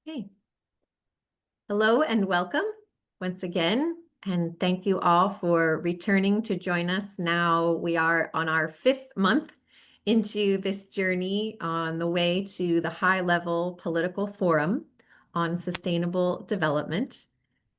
Okay. Hello and welcome once again. And thank you all for returning to join us. Now we are on our 5th month into this journey on the way to the high-level political forum on sustainable development.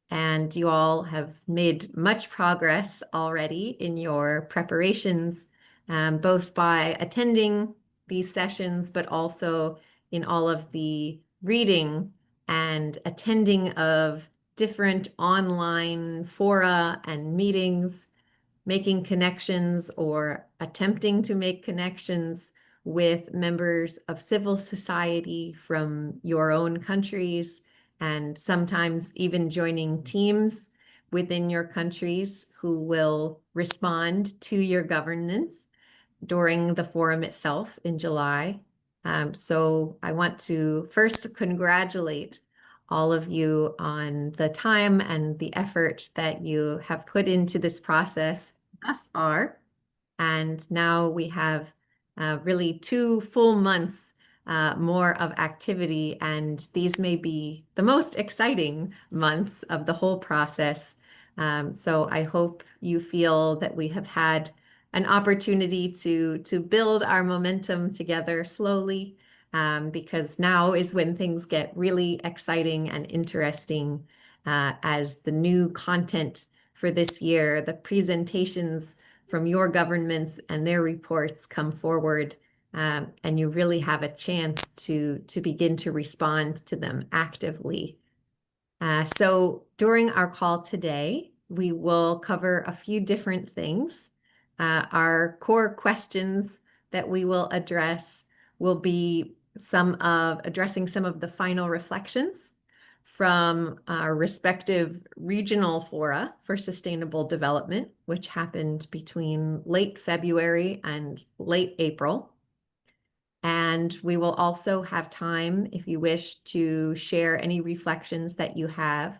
And you all have made much progress already in your preparations, both by attending these sessions, but also in all of the reading and attending of different online fora and meetings, making connections or attempting to make connections with members of civil society from your own countries, and sometimes even joining teams within your countries who will respond to your governance during the forum itself in July. So I want to first congratulate all of you on the time and the effort that you have put into this process thus far. And now we have really 2 full months more of activity, and these may be the most exciting months of the whole process. So I hope you feel that we have had an opportunity to build our momentum together slowly, because now is when things get really exciting and interesting as the new content for this year, the presentations from your governments and their reports come forward, and you really have a chance to begin to respond to them actively. So during our call today, we will cover a few different things. Our core questions that we will address will be addressing some of the final reflections from our respective regional fora for sustainable development, which happened between late February and late April. And we will also have time, if you wish, to share any reflections that you have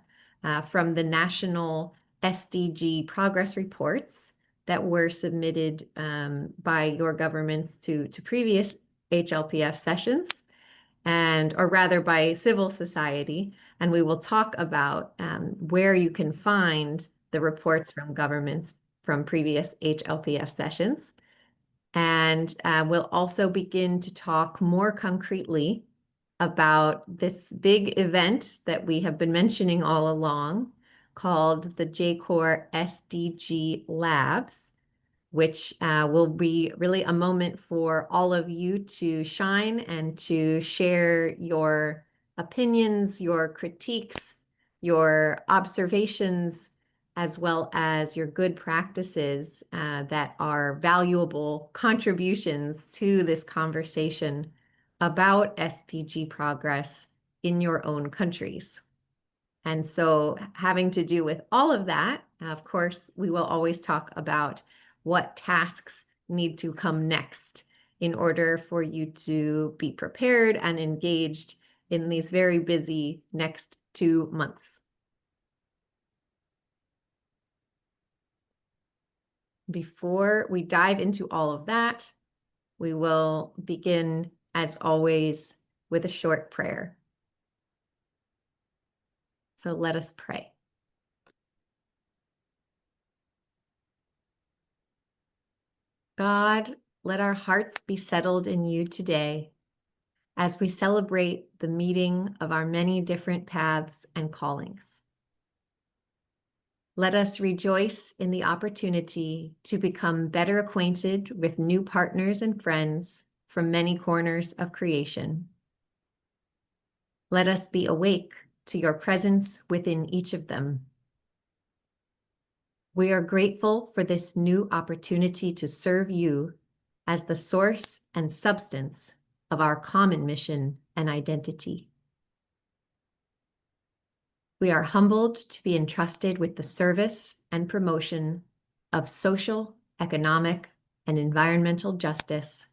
from the national SDG progress reports that were submitted by your governments to previous HLPF sessions, or rather by civil society. And we will talk about where you can find the reports from governments from previous HLPF sessions. And we'll also begin to talk more concretely about this big event that we have been mentioning all along called the JCoR SDG Labs, which will be really a moment for all of you to shine and to share your opinions, your critiques, your observations, as well as your good practices that are valuable contributions to this conversation about SDG progress in your own countries. And so having to do with all of that, of course, we will always talk about what tasks need to come next in order for you to be prepared and engaged in these very busy next 2 months. Before we dive into all of that, we will begin, as always, with a short prayer. So let us pray. God, let our hearts be settled in you today as we celebrate the meeting of our many different paths and callings. Let us rejoice in the opportunity to become better acquainted with new partners and friends from many corners of creation. Let us be awake to your presence within each of them. We are grateful for this new opportunity to serve you as the source and substance of our common mission and identity. We are humbled to be entrusted with the service and promotion of social, economic, and environmental justice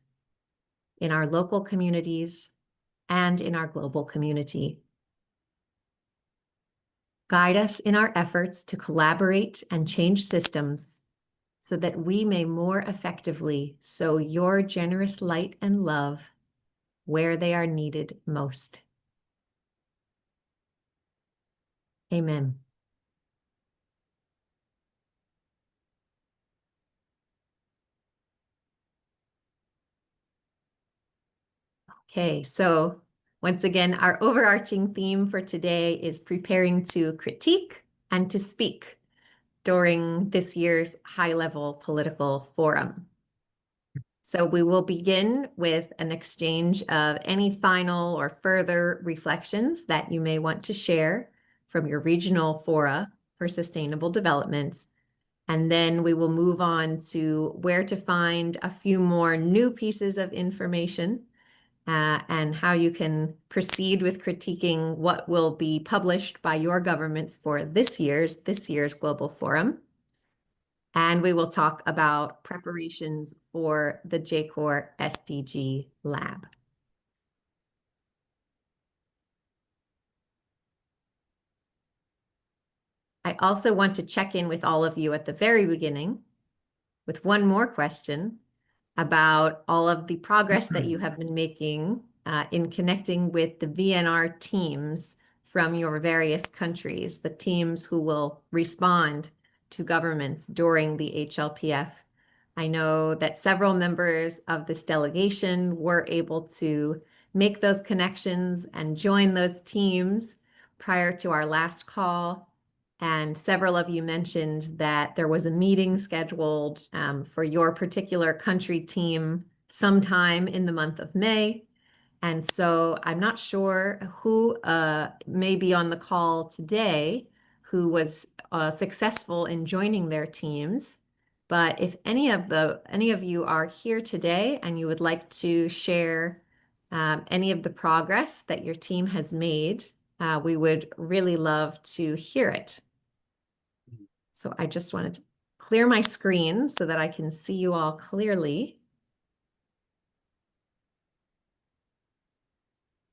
in our local communities and in our global community. Guide us in our efforts to collaborate and change systems so that we may more effectively sow your generous light and love where they are needed most. Amen. Okay, so once again, our overarching theme for today is preparing to critique and to speak during this year's high-level political forum. So we will begin with an exchange of any final or further reflections that you may want to share from your regional fora for sustainable development. And then we will move on to where to find a few more new pieces of information and how you can proceed with critiquing what will be published by your governments for this year's Global Forum. And we will talk about preparations for the JCoR SDG Lab. I also want to check in with all of you at the very beginning with one more question about all of the progress that you have been making in connecting with the VNR teams from your various countries, the teams who will respond to governments during the HLPF. I know that several members of this delegation were able to make those connections and join those teams prior to our last call. And several of you mentioned that there was a meeting scheduled for your particular country team sometime in the month of May. And so I'm not sure who may be on the call today who was successful in joining their teams. But if any of you are here today and you would like to share any of the progress that your team has made, we would really love to hear it. So I just wanted to clear my screen so that I can see you all clearly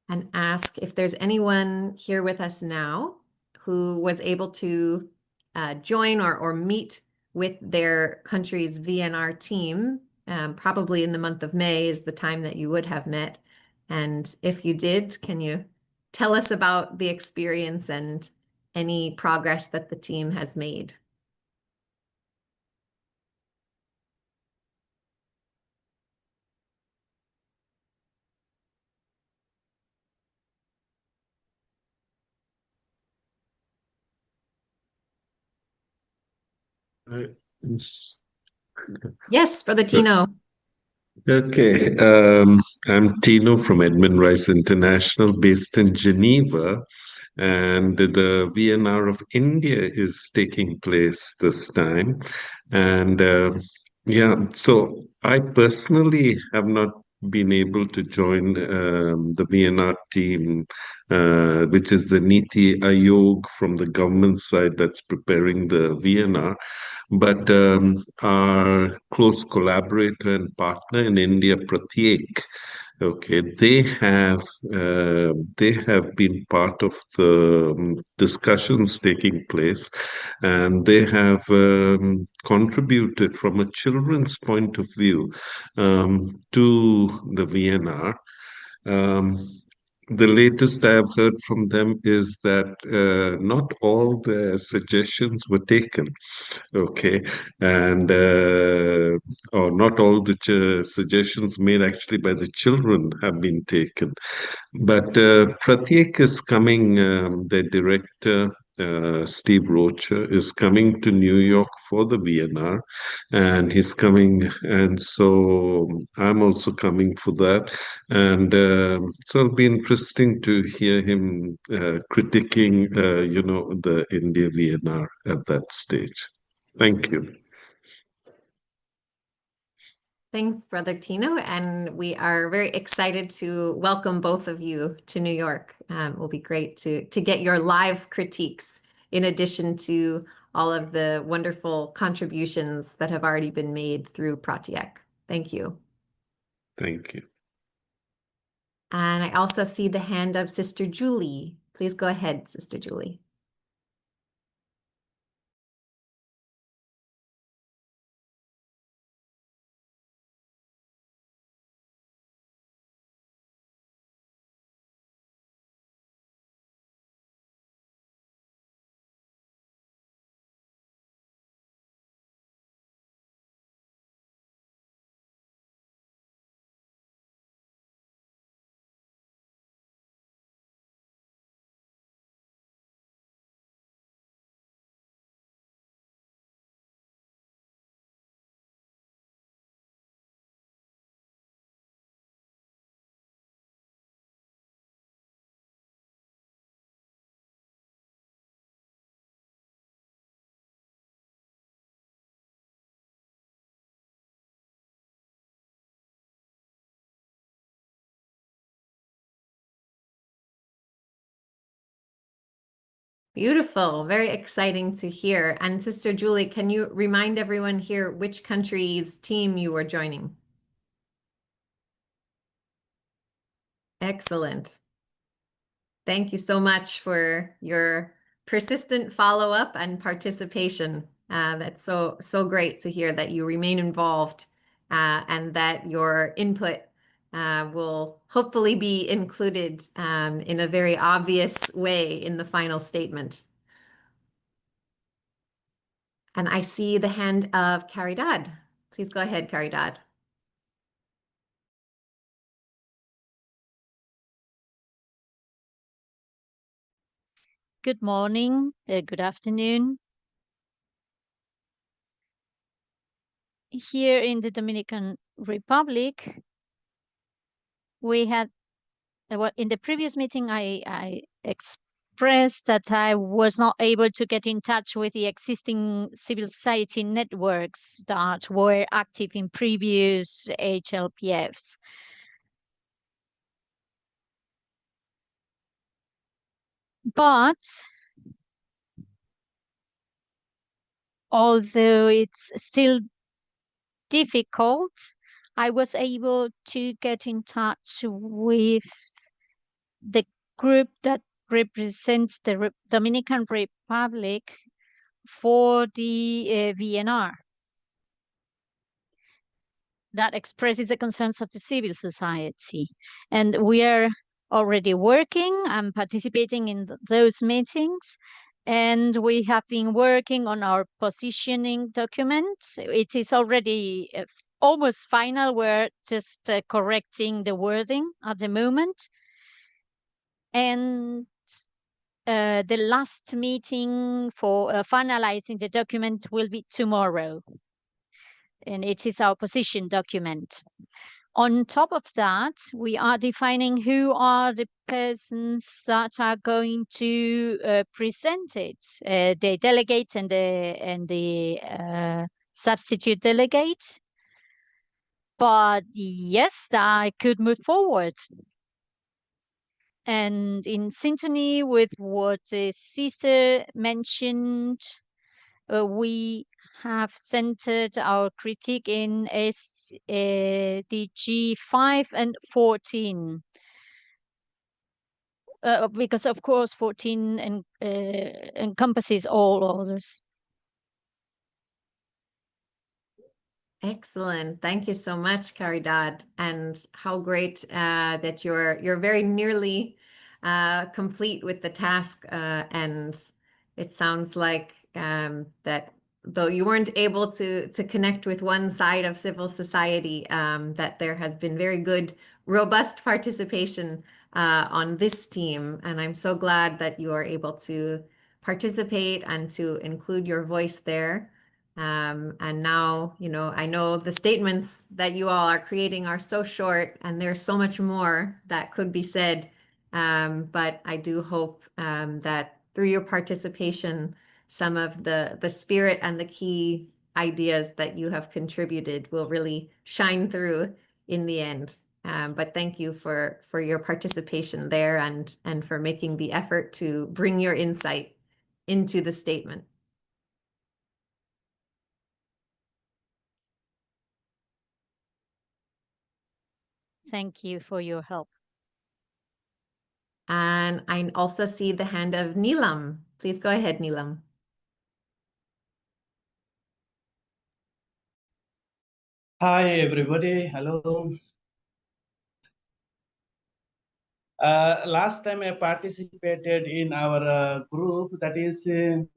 and ask if there's anyone here with us now who was able to join or meet with their country's VNR team. Probably in the month of May is the time that you would have met. And if you did, can you tell us about the experience and any progress that the team has made? Right. Yes, Brother Tino. Okay, I'm Tino from Edmund Rice International, based in Geneva, and the VNR of India is taking place this time. And yeah, so I personally have not been able to join the VNR team, which is the Niti Aayog from the government side that's preparing the VNR. But our close collaborator and partner in India, Pratyek, okay, they have been part of the discussions taking place, and they have contributed from a children's point of view to the VNR. Um, the latest I've heard from them is that not all their suggestions were taken. Okay, and or not all the suggestions made actually by the children have been taken. But Pratyek is coming, the director, Steve Rocher, is coming to New York for the VNR, and he's coming, and so I'm also coming for that. And so it'll be interesting to hear him critiquing, the India VNR at that stage. Thank you. Thanks, Brother Tino. And we are very excited to welcome both of you to New York. It will be great to get your live critiques in addition to all of the wonderful contributions that have already been made through Pratyek. Thank you. Thank you. And I also see the hand of Sister Julie. Please go ahead, Sister Julie. Beautiful. Very exciting to hear. And Sister Julie, can you remind everyone here which country's team you were joining? Excellent. Thank you so much for your persistent follow-up and participation. That's so great to hear that you remain involved and that your input will hopefully be included in a very obvious way in the final statement. And I see the hand of Caridad. Please go ahead, Caridad. Good morning, good afternoon. Here in the Dominican Republic, we had, in the previous meeting, I expressed that I was not able to get in touch with the existing civil society networks that were active in previous HLPFs. But although it's still difficult, I was able to get in touch with the group that represents the Dominican Republic for the VNR. That expresses the concerns of the civil society. And we are already working and participating in those meetings. And we have been working on our positioning document. It is already almost final. We're just correcting the wording at the moment. And the last meeting for finalizing the document will be tomorrow. And it is our position document. On top of that, we are defining who are the persons that are going to present it, the delegate and the substitute delegate. But yes, I could move forward. And in synchrony with what the sister mentioned, we have centered our critique in SDG 5 and 14. Because of course 14 encompasses all others. Excellent. Thank you so much, Caridad. And how great that you're very nearly complete with the task. And it sounds like that though you weren't able to connect with one side of civil society, that there has been very good, robust participation on this team. And I'm so glad that you are able to participate and to include your voice there. And now, I know the statements that you all are creating are so short and there's so much more that could be said. But I do hope that through your participation, some of the spirit and the key ideas that you have contributed will really shine through in the end. But thank you for your participation there and for making the effort to bring your insight into the statement. Thank you for your help. And I also see the hand of Neelam. Please go ahead, Neelam. Hi, everybody. Hello. Last time I participated in our group, that is a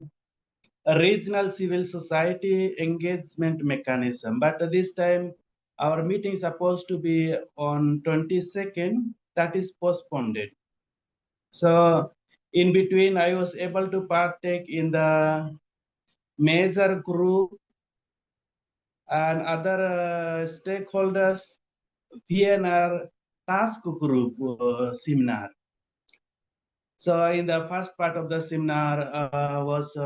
regional civil society engagement mechanism. But this time, our meeting is supposed to be on 22nd, that is postponed. So in between, I was able to partake in the major group and other stakeholders PNR task group seminar. So in the first part of the seminar was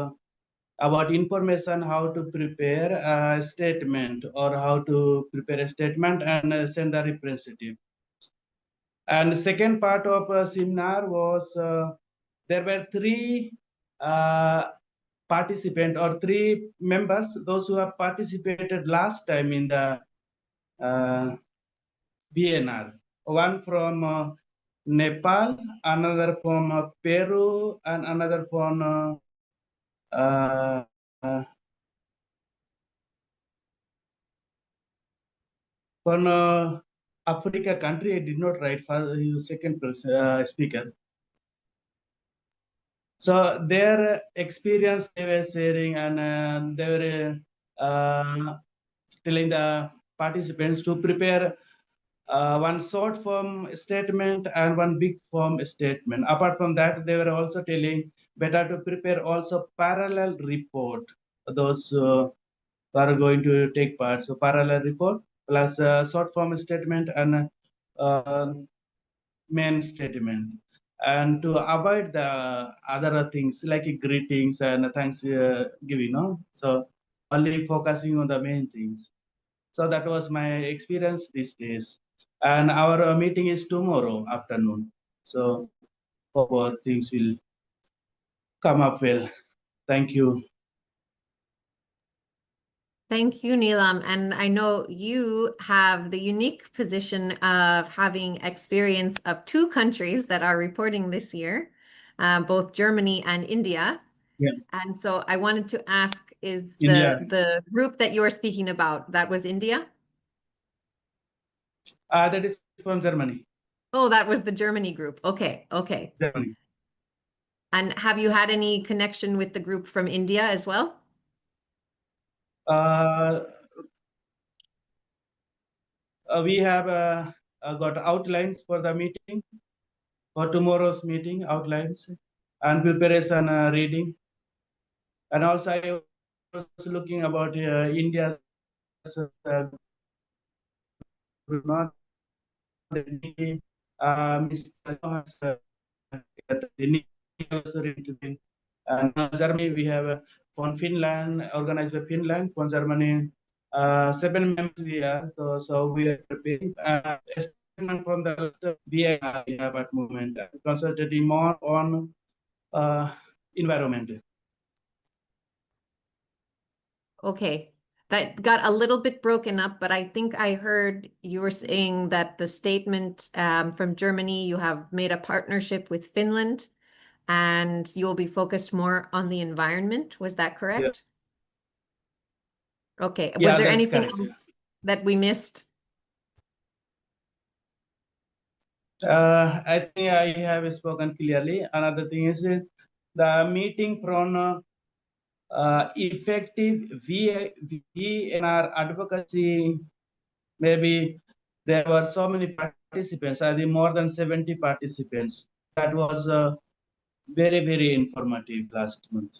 about information how to prepare a statement or how to prepare a statement and send a representative. And the second part of the seminar was there were three participant or 3 members, those who have participated last time in the BNR. One from Nepal, another from Peru, and another from Africa country. I did not write for the second person, speaker. So their experience they were sharing, and they were telling the participants to prepare one short form statement and one big form statement. Apart from that, they were also telling better to prepare also parallel report. Those who are going to take part. So parallel report plus short form statement and main statement. And to avoid the other things like greetings and thanks giving, no? So only focusing on the main things. So that was my experience these days. And our meeting is tomorrow afternoon. So hope things will come up well. Thank you. Thank you, Neelam. And I know you have the unique position of having experience of 2 countries that are reporting this year, both Germany and India. Yeah. And so I wanted to ask, is India. the group that you are speaking about, that was India? That is from Germany. Oh, that was the Germany group. Okay, okay. Germany. And have you had any connection with the group from India as well? We have got outlines for the meeting, for tomorrow's meeting, outlines and preparation reading. And also I was looking about India's and Germany we have from Finland, organized by Finland, from Germany 7 members we are, so we are preparing statement from the BNR we have at moment, concentrating more on environment. Okay, that got a little bit broken up, but I think I heard you were saying that the statement from Germany, you have made a partnership with Finland and you'll be focused more on the environment. Was that correct? Okay, was Yeah, there that's anything correct. else that we missed? I think I have spoken clearly. Another thing is the meeting from effective VNR advocacy. Maybe there were so many participants, I think more than 70 participants. That was very, very informative last month.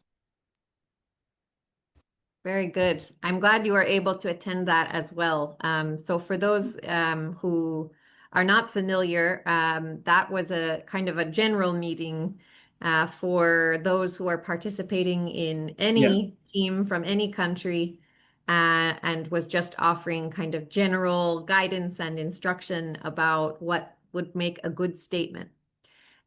Very good. I'm glad you were able to attend that as well. So for those who are not familiar, that was a kind of a general meeting for those who are participating in any team from any country, and was just offering kind of general guidance and instruction about what would make a good statement.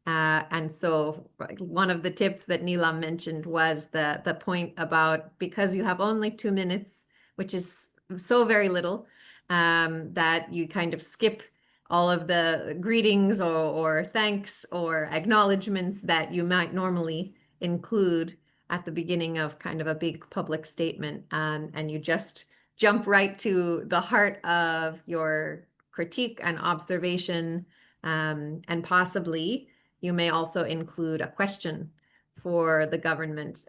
And so one of the tips that Neelam mentioned was the point about, because you have only 2 minutes, which is so very little, that you kind of skip all of the greetings or thanks or acknowledgements that you might normally include at the beginning of kind of a big public statement. And you just jump right to the heart of your critique and observation, and possibly you may also include a question for the government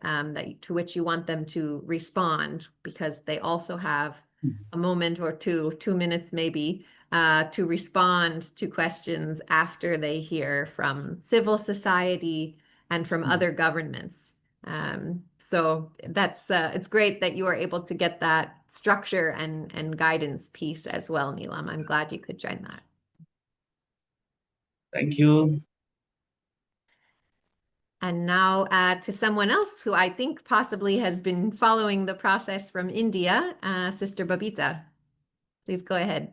to which you want them to respond, because they also have a moment or 2 minutes maybe, to respond to questions after they hear from civil society and from other governments. So that's it's great that you are able to get that structure and guidance piece as well, Neelam. I'm glad you could join that. Thank you. And now to someone else who I think possibly has been following the process from India, Sister Babita. Please go ahead.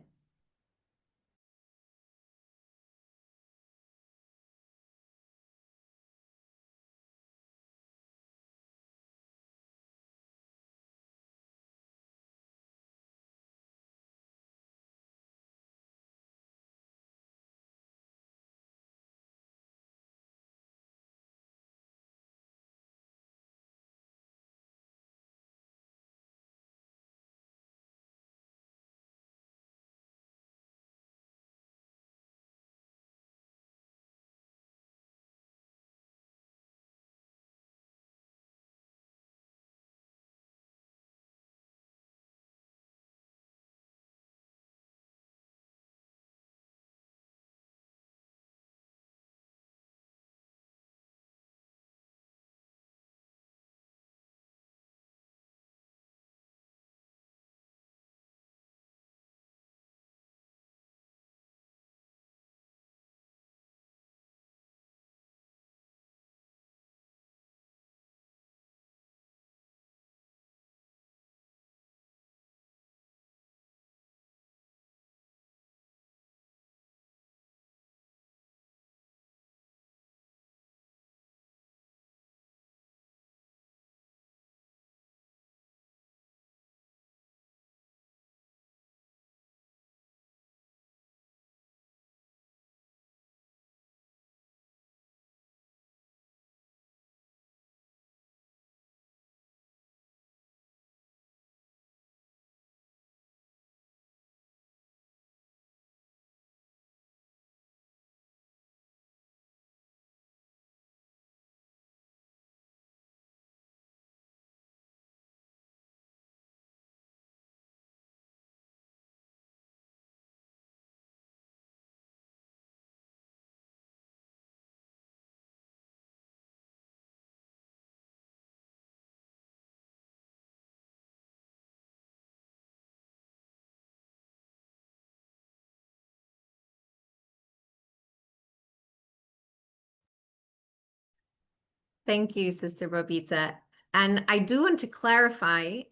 Thank you, Sister Babita. And I do want to clarify,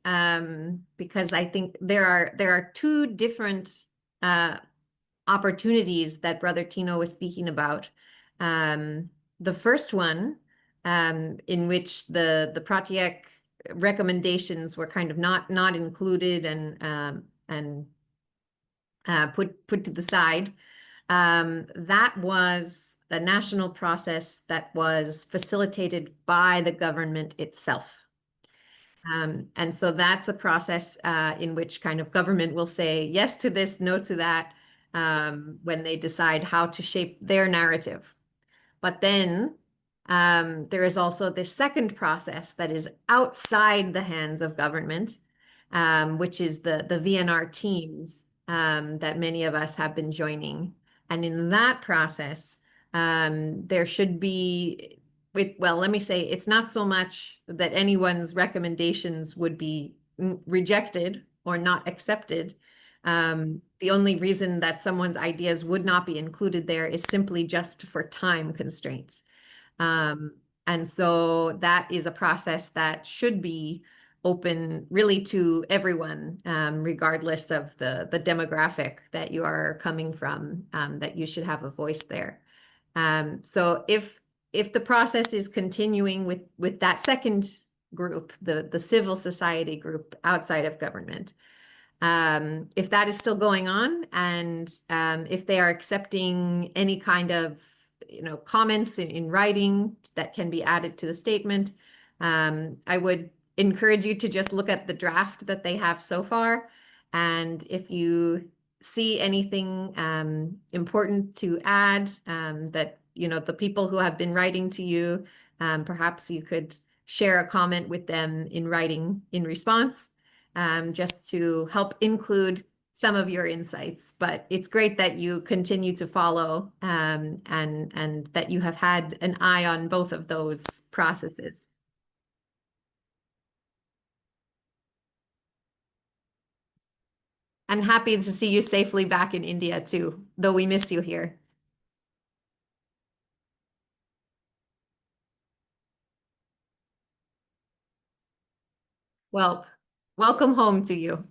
because I think there are two different opportunities that Brother Tino was speaking about. The first one, in which the Pratyek recommendations were kind of not included and put to the side. That was the national process that was facilitated by the government itself. And so that's a process in which kind of government will say yes to this, no to that, when they decide how to shape their narrative. But then there is also this second process that is outside the hands of government, which is the VNR teams that many of us have been joining. And in that process, there should be, well, let me say, it's not so much that anyone's recommendations would be rejected or not accepted. The only reason that someone's ideas would not be included there is simply just for time constraints. And so that is a process that should be open really to everyone, regardless of the demographic that you are coming from, that you should have a voice there. So if the process is continuing with that second group, the civil society group outside of government, if that is still going on, and if they are accepting any kind of comments in writing that can be added to the statement, I would encourage you to just look at the draft that they have so far, and if you see anything important to add, that the people who have been writing to you, perhaps you could share a comment with them in writing in response, just to help include some of your insights. But it's great that you continue to follow, and that you have had an eye on both of those processes. And happy to see you safely back in India too, though we miss you here. Well, welcome home to you.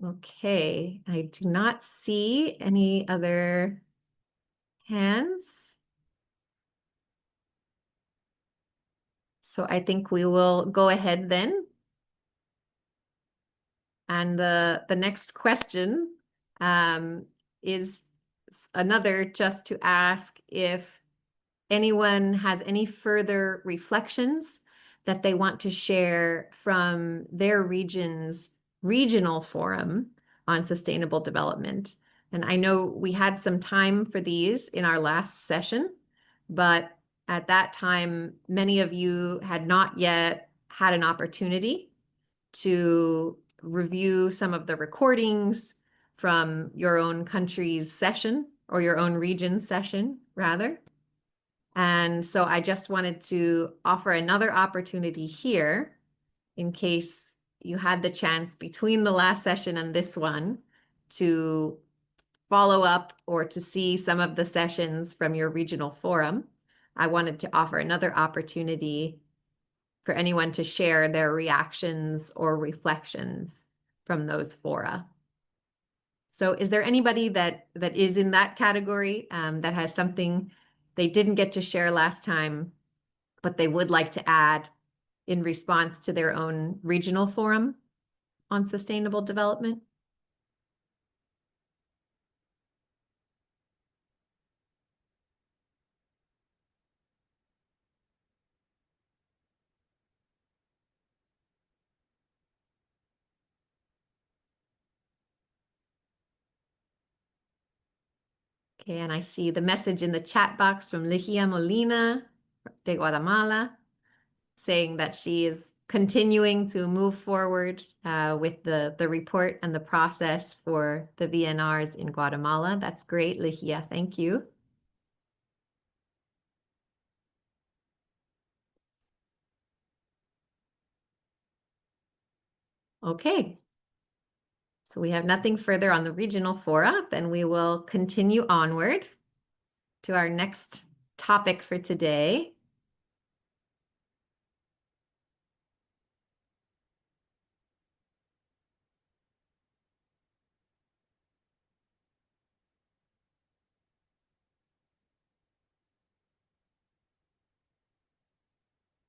Okay, I do not see any other hands. So I think we will go ahead then. And the next question is another just to ask if anyone has any further reflections that they want to share from their region's regional forum on sustainable development. And I know we had some time for these in our last session, but at that time, many of you had not yet had an opportunity to review some of the recordings from your own country's session, or your own region's session, rather. And so I just wanted to offer another opportunity here in case you had the chance between the last session and this one to follow up or to see some of the sessions from your regional forum. I wanted to offer another opportunity for anyone to share their reactions or reflections from those fora. So is there anybody that is in that category, that has something they didn't get to share last time, but they would like to add in response to their own regional forum on sustainable development? Okay, and I see the message in the chat box from Ligia Molina de Guatemala, saying that she is continuing to move forward with the report and the process for the VNRs in Guatemala. That's great, Ligia. Thank you. Okay. So we have nothing further on the regional fora, then we will continue onward to our next topic for today.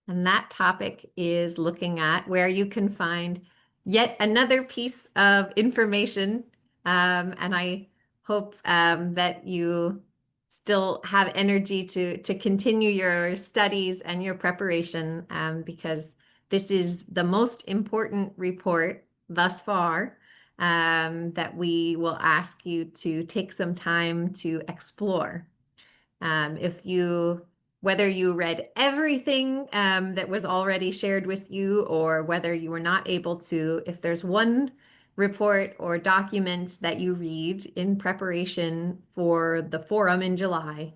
And that topic is looking at where you can find yet another piece of information. And I hope that you still have energy to continue your studies and your preparation, because this is the most important report thus far, that we will ask you to take some time to explore. Whether you read everything that was already shared with you, or whether you were not able to, if there's one report or document that you read in preparation for the forum in July,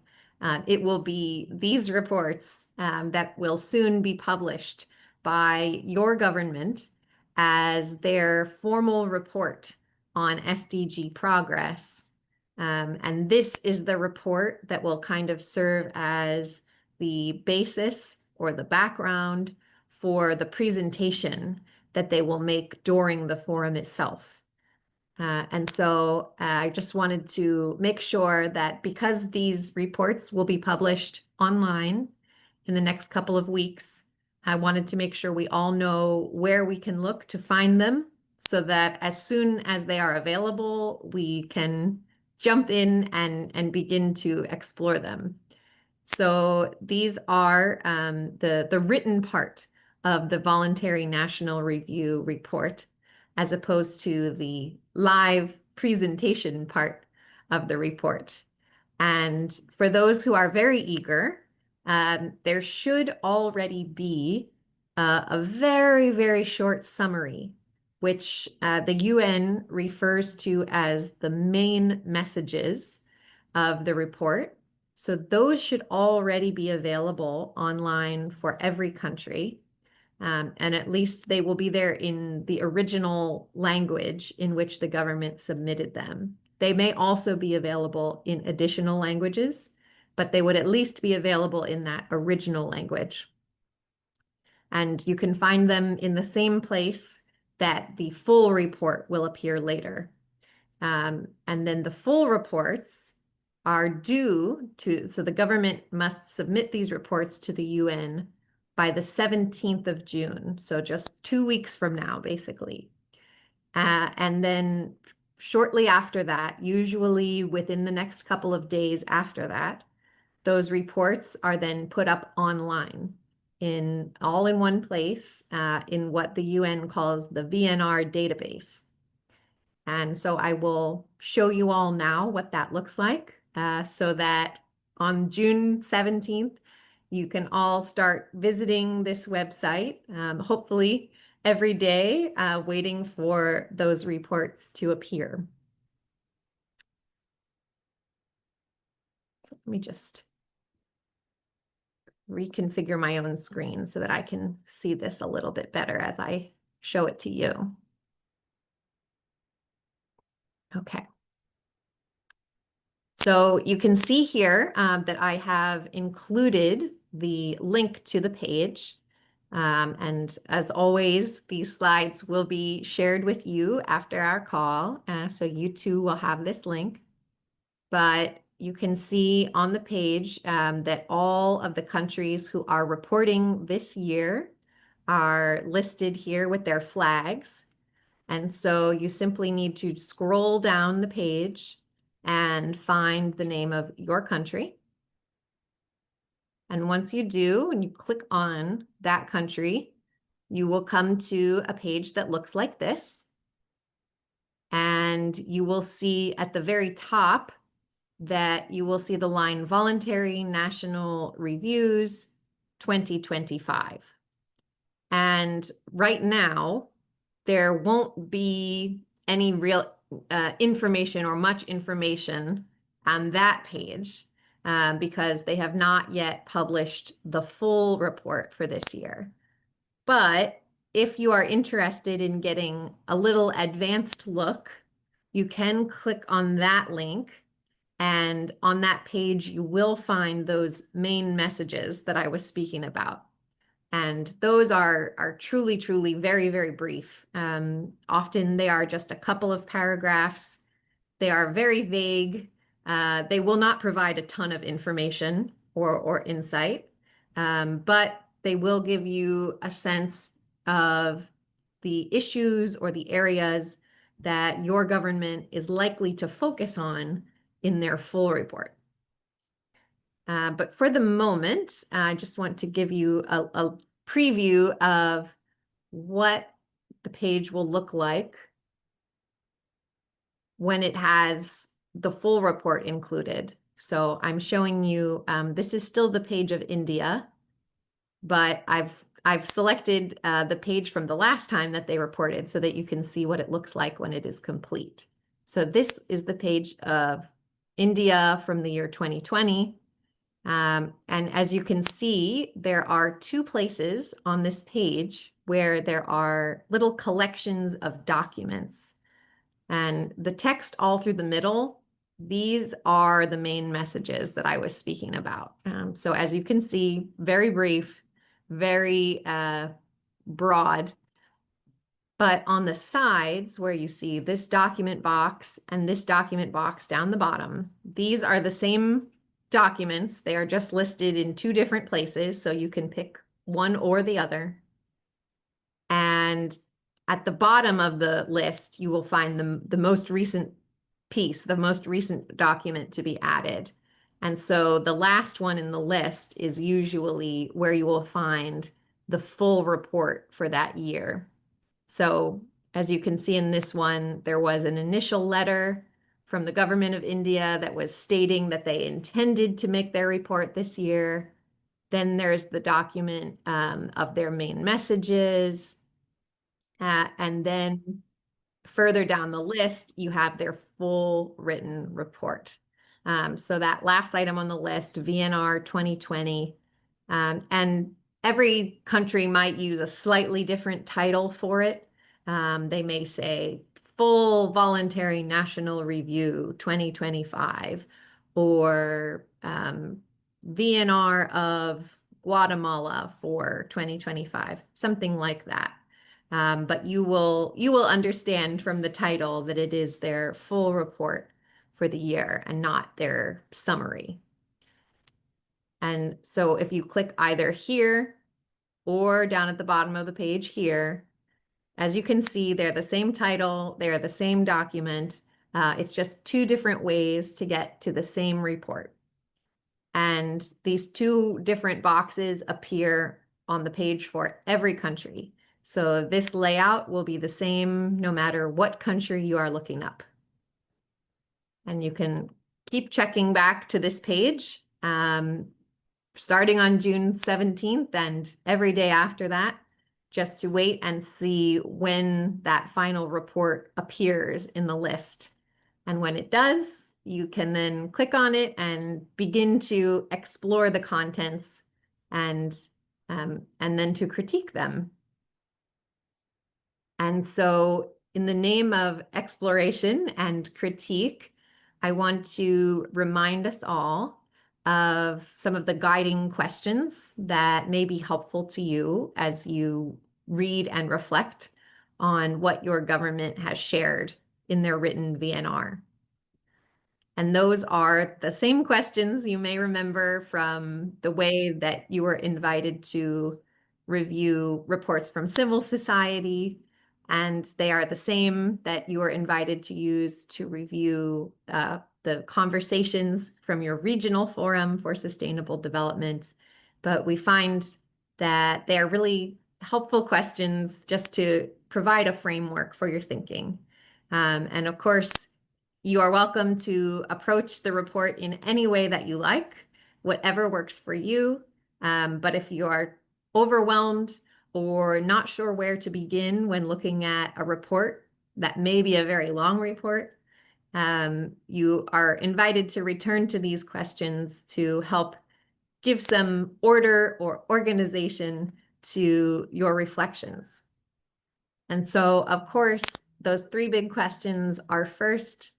it will be these reports that will soon be published by your government as their formal report on SDG progress. And this is the report that will kind of serve as the basis or the background for the presentation that they will make during the forum itself. And so I just wanted to make sure that because these reports will be published online in the next couple of weeks, I wanted to make sure we all know where we can look to find them, so that as soon as they are available, we can jump in and begin to explore them. So these are the written part of the Voluntary National Review report, as opposed to the live presentation part of the report. And for those who are very eager, there should already be a very, very short summary, which the UN refers to as the main messages of the report. So those should already be available online for every country. And at least they will be there in the original language in which the government submitted them. They may also be available in additional languages, but they would at least be available in that original language. And you can find them in the same place that the full report will appear later. And then the full reports are due to, so the government must submit these reports to the UN by the 17th of June. So just 2 weeks from now, basically. And then shortly after that, usually within the next couple of days after that, those reports are then put up online all in one place, in what the UN calls the VNR database. And so I will show you all now what that looks like, so that on June 17th, you can all start visiting this website, hopefully every day, waiting for those reports to appear. So let me just reconfigure my own screen so that I can see this a little bit better as I show it to you. Okay. So you can see here that I have included the link to the page. And as always, these slides will be shared with you after our call. So you too will have this link. But you can see on the page that all of the countries who are reporting this year are listed here with their flags. And so you simply need to scroll down the page and find the name of your country. And once you do, and you click on that country, you will come to a page that looks like this. And you will see at the very top that you will see the line Voluntary National Reviews 2025. And right now, there won't be any real information or much information on that page, because they have not yet published the full report for this year. But if you are interested in getting a little advanced look, you can click on that link. And on that page, you will find those main messages that I was speaking about. And those are truly, truly very, very brief. Often they are just a couple of paragraphs. They are very vague. They will not provide a ton of information or insight, but they will give you a sense of the issues or the areas that your government is likely to focus on in their full report. But for the moment, I just want to give you a preview of what the page will look like when it has the full report included. So I'm showing you, this is still the page of India, but I've selected the page from the last time that they reported so that you can see what it looks like when it is complete. So this is the page of India from the year 2020. And as you can see, there are two places on this page where there are little collections of documents. And the text all through the middle, these are the main messages that I was speaking about. So as you can see, very brief, very broad. But on the sides where you see this document box and this document box down the bottom, these are the same documents. They are just listed in two different places, so you can pick one or the other. And at the bottom of the list, you will find the most recent piece, the most recent document to be added. And so the last one in the list is usually where you will find the full report for that year. So as you can see in this one, there was an initial letter from the government of India that was stating that they intended to make their report this year. Then there's the document of their main messages. And then further down the list, you have their full written report. So that last item on the list, VNR 2020, and every country might use a slightly different title for it. They may say Full Voluntary National Review 2025, or VNR of Guatemala for 2025, something like that. But you will understand from the title that it is their full report for the year and not their summary. And so if you click either here or down at the bottom of the page here, as you can see, they're the same title, they're the same document. It's just two different ways to get to the same report. And these two different boxes appear on the page for every country. So this layout will be the same no matter what country you are looking up. And you can keep checking back to this page, starting on June 17th and every day after that, just to wait and see when that final report appears in the list. And when it does, you can then click on it and begin to explore the contents and then to critique them. And so in the name of exploration and critique, I want to remind us all of some of the guiding questions that may be helpful to you as you read and reflect on what your government has shared in their written VNR. And those are the same questions you may remember from the way that you were invited to review reports from civil society. And they are the same that you were invited to use to review the conversations from your Regional Forum for Sustainable Development. But we find that they are really helpful questions just to provide a framework for your thinking. And of course, you are welcome to approach the report in any way that you like, whatever works for you. But if you are overwhelmed or not sure where to begin when looking at a report that may be a very long report, you are invited to return to these questions to help give some order or organization to your reflections. And so, of course, those three big questions are: first,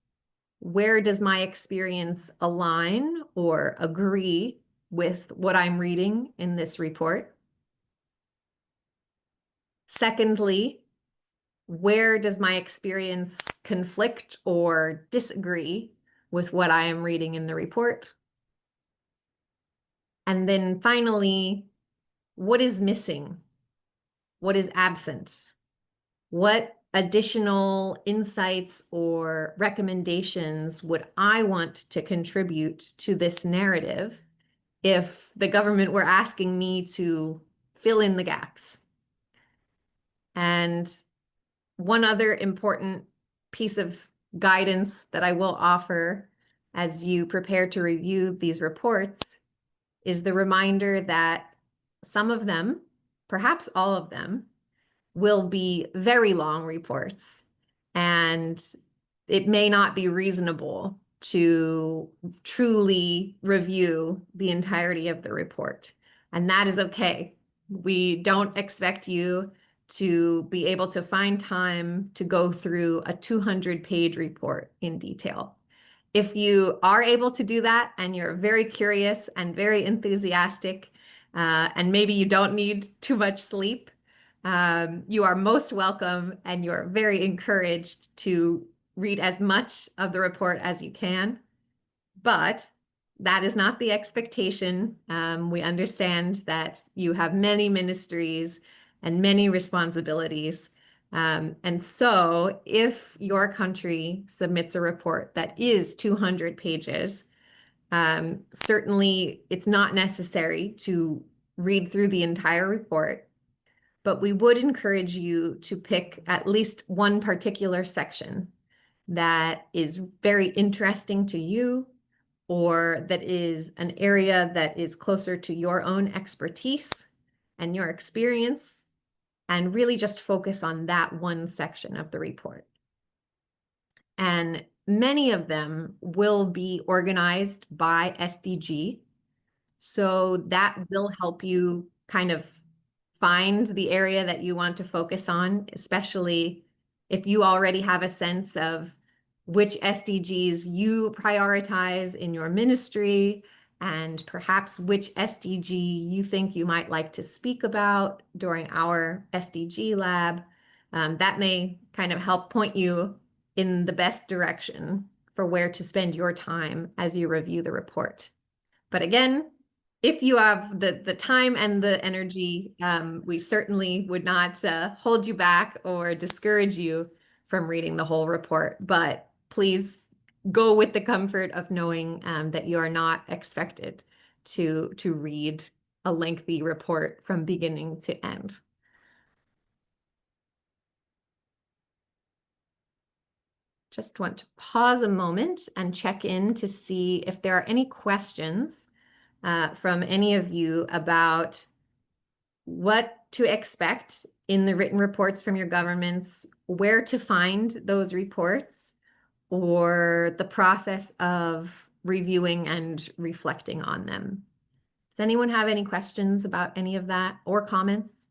where does my experience align or agree with what I'm reading in this report? Secondly, where does my experience conflict or disagree with what I am reading in the report? And then finally, what is missing? What is absent? What additional insights or recommendations would I want to contribute to this narrative if the government were asking me to fill in the gaps? And one other important piece of guidance that I will offer as you prepare to review these reports is the reminder that some of them, perhaps all of them, will be very long reports, and it may not be reasonable to truly review the entirety of the report. And that is okay. We don't expect you to be able to find time to go through a 200-page report in detail. If you are able to do that and you're very curious and very enthusiastic, and maybe you don't need too much sleep, you are most welcome and you're very encouraged to read as much of the report as you can. But that is not the expectation. We understand that you have many ministries and many responsibilities. And so if your country submits a report that is 200 pages, certainly it's not necessary to read through the entire report, but we would encourage you to pick at least one particular section that is very interesting to you, or that is an area that is closer to your own expertise and your experience, and really just focus on that one section of the report. And many of them will be organized by SDG, so that will help you kind of find the area that you want to focus on, especially if you already have a sense of which SDGs you prioritize in your ministry, and perhaps which SDG you think you might like to speak about during our SDG lab. That may kind of help point you in the best direction for where to spend your time as you review the report. But again, if you have the time and the energy, we certainly would not hold you back or discourage you from reading the whole report. But please go with the comfort of knowing that you are not expected to read a lengthy report from beginning to end. Just want to pause a moment and check in to see if there are any questions from any of you about what to expect in the written reports from your governments, where to find those reports, or the process of reviewing and reflecting on them. Does anyone have any questions about any of that or comments?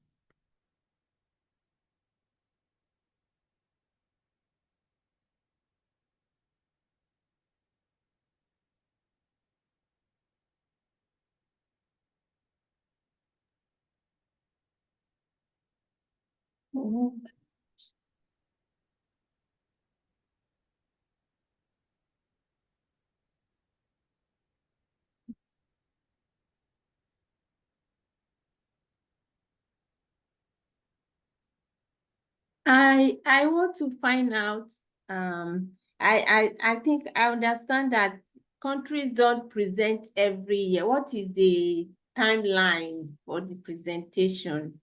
I want to find out, I think I understand that countries don't present every year. What is the timeline for the presentation?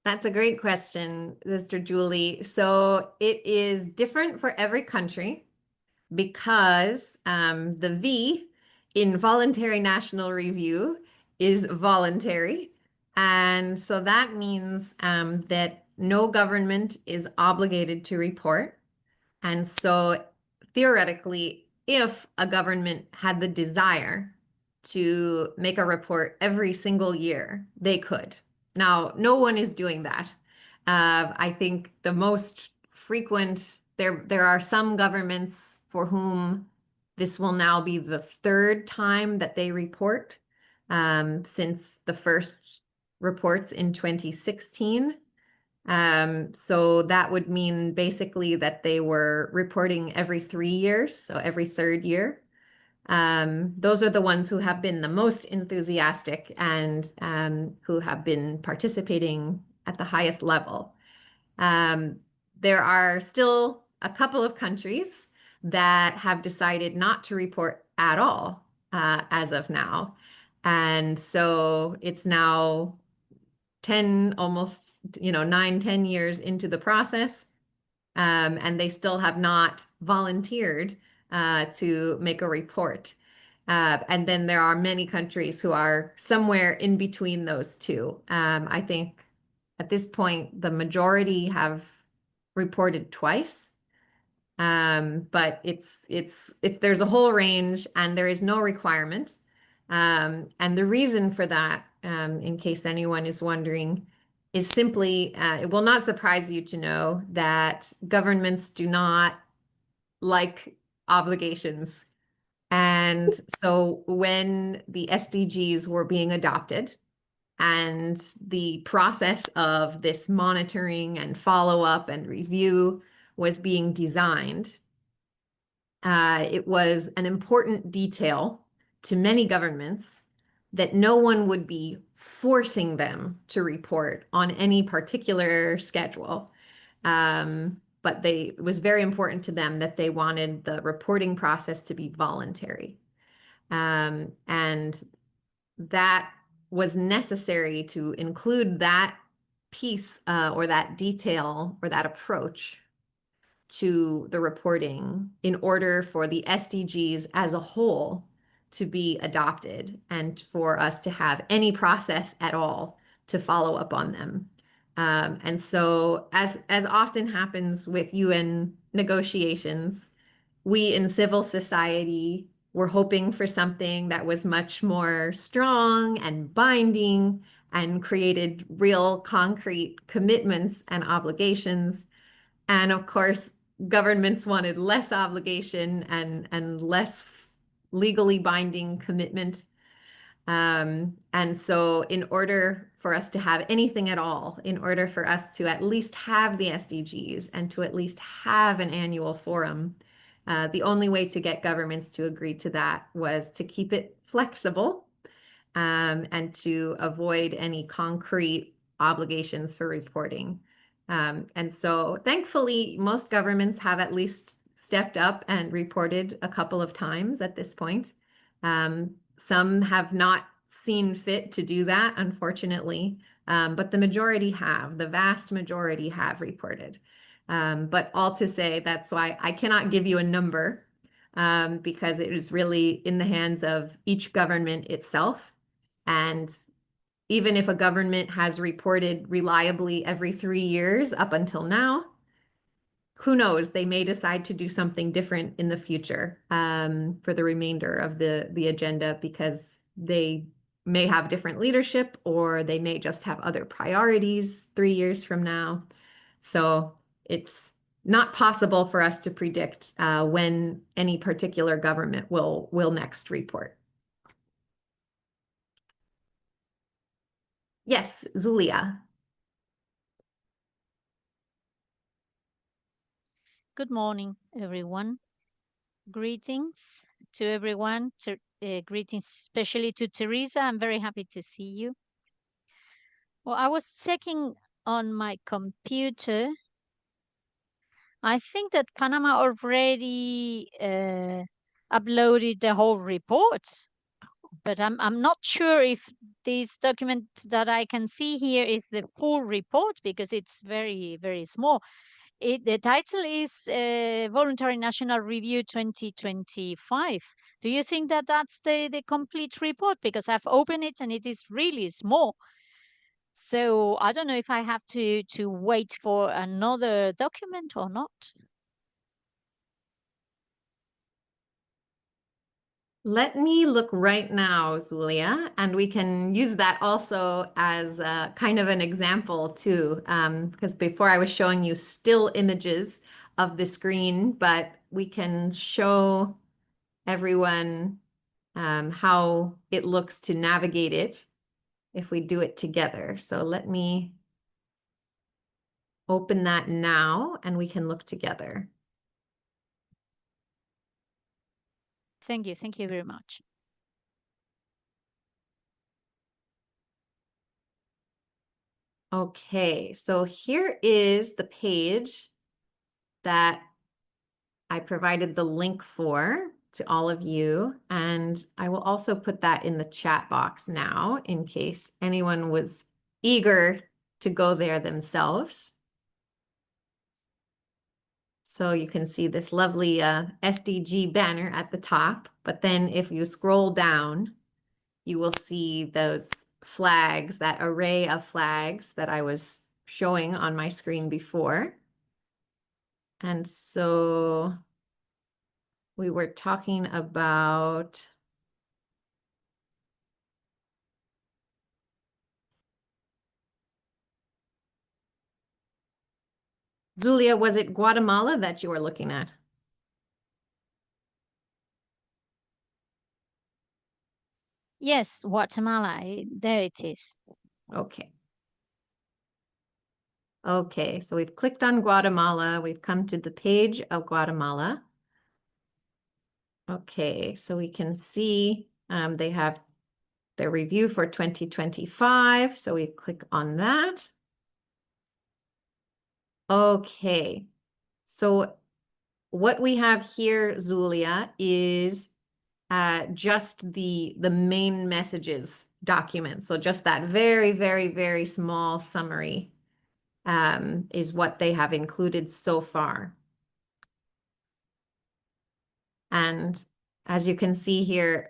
That's a great question, Sister Julie. So it is different for every country because the V in voluntary national review is voluntary. And so that means that no government is obligated to report. And so theoretically, if a government had the desire to make a report every single year, they could. Now, no one is doing that. I think the most frequent, there are some governments for whom this will now be the third time that they report since the first reports in 2016. So that would mean basically that they were reporting every 3 years, so every third year. Those are the ones who have been the most enthusiastic and who have been participating at the highest level. There are still a couple of countries that have decided not to report at all as of now. And so it's now 10, almost, 9, 10 years into the process. And they still have not volunteered to make a report. And then there are many countries who are somewhere in between those two. I think at this point, the majority have reported twice. But there's a whole range and there is no requirement. And the reason for that, in case anyone is wondering, is simply, it will not surprise you to know that governments do not like obligations. And so when the SDGs were being adopted and the process of this monitoring and follow-up and review was being designed, it was an important detail to many governments that no one would be forcing them to report on any particular schedule. But it was very important to them that they wanted the reporting process to be voluntary. And that was necessary to include that piece or that detail or that approach to the reporting in order for the SDGs as a whole to be adopted and for us to have any process at all to follow up on them. And so as often happens with UN negotiations, we in civil society were hoping for something that was much more strong and binding and created real concrete commitments and obligations. And of course, governments wanted less obligation and less legally binding commitment. And so in order for us to have anything at all, in order for us to at least have the SDGs and to at least have an annual forum, the only way to get governments to agree to that was to keep it flexible and to avoid any concrete obligations for reporting. And so thankfully, most governments have at least stepped up and reported a couple of times at this point. Some have not seen fit to do that, unfortunately, but the majority have, the vast majority have reported. But all to say, that's why I cannot give you a number because it is really in the hands of each government itself. And even if a government has reported reliably every 3 years up until now, who knows, they may decide to do something different in the future for the remainder of the agenda because they may have different leadership or they may just have other priorities 3 years from now. So it's not possible for us to predict when any particular government will next report. Yes, Zulia. Good morning, everyone. Greetings to everyone. Greetings especially to Teresa. I'm very happy to see you. Well, I was checking on my computer. I think that Panama already uploaded the whole report, but I'm not sure if this document that I can see here is the full report because it's very, very small. The title is Voluntary National Review 2025. Do you think that that's the complete report? Because I've opened it and it is really small. So I don't know if I have to wait for another document or not. Let me look right now, Zulia, and we can use that also as kind of an example too, because before I was showing you still images of the screen, but we can show everyone how it looks to navigate it if we do it together. So let me open that now and we can look together. Thank you. Thank you very much. Okay, so here is the page that I provided the link for to all of you, and I will also put that in the chat box now in case anyone was eager to go there themselves. So you can see this lovely SDG banner at the top, but then if you scroll down, you will see those flags, that array of flags that I was showing on my screen before. And so we were talking about Zulia, was it Guatemala that you were looking at? Yes, Guatemala. There it is. Okay. Okay, so we've clicked on Guatemala. We've come to the page of Guatemala. Okay, so we can see they have their review for 2025. So we click on that. Okay, so what we have here, Zulia, is just the main messages document. So just that very, very, very small summary is what they have included so far. And as you can see here,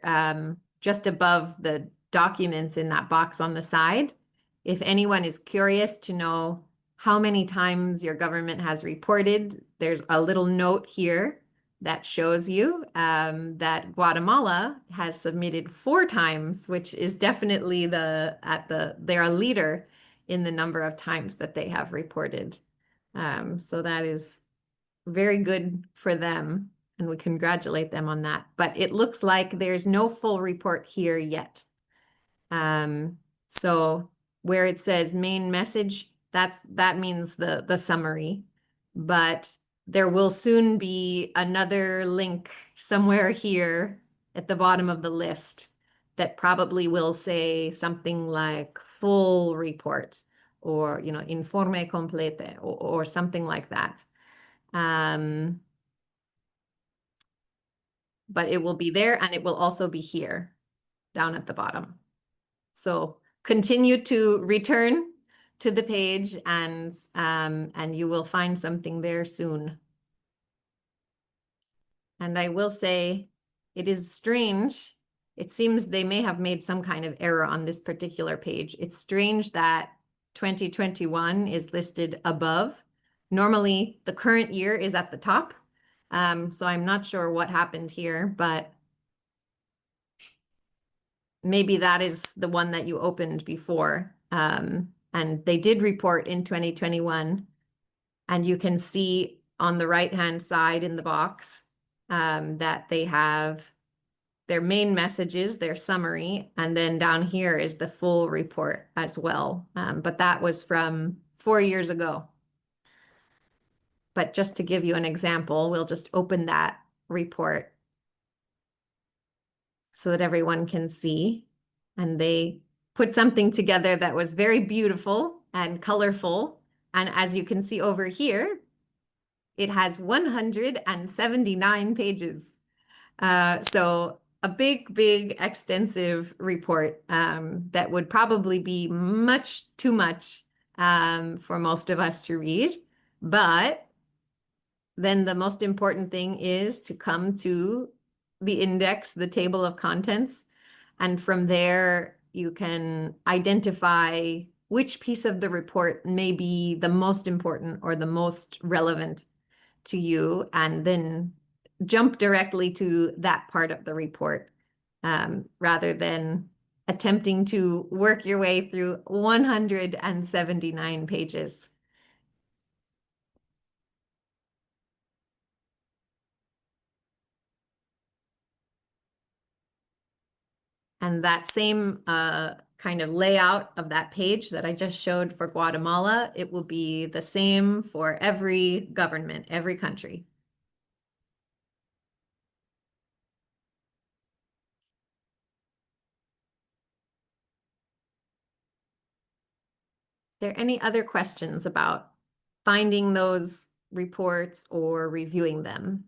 just above the documents in that box on the side, if anyone is curious to know how many times your government has reported, there's a little note here that shows you that Guatemala has submitted 4 times, which is definitely they're a leader in the number of times that they have reported. So that is very good for them, and we congratulate them on that. But it looks like there's no full report here yet. So where it says main message, that means the summary, but there will soon be another link somewhere here at the bottom of the list that probably will say something like full report or, informe complete or something like that. But it will be there and it will also be here down at the bottom. So continue to return to the page and you will find something there soon. And I will say it is strange. It seems they may have made some kind of error on this particular page. It's strange that 2021 is listed above. Normally, the current year is at the top. So I'm not sure what happened here, but maybe that is the one that you opened before. And they did report in 2021. And you can see on the right-hand side in the box that they have their main messages, their summary, and then down here is the full report as well. But that was from 4 years ago. But just to give you an example, we'll just open that report so that everyone can see. And they put something together that was very beautiful and colorful. And as you can see over here, it has 179 pages. So a big, extensive report that would probably be much too much for most of us to read. But then the most important thing is to come to the index, the table of contents, and from there you can identify which piece of the report may be the most important or the most relevant to you, and then jump directly to that part of the report rather than attempting to work your way through 179 pages. And that same kind of layout of that page that I just showed for Guatemala, it will be the same for every government, every country. Are there any other questions about finding those reports or reviewing them?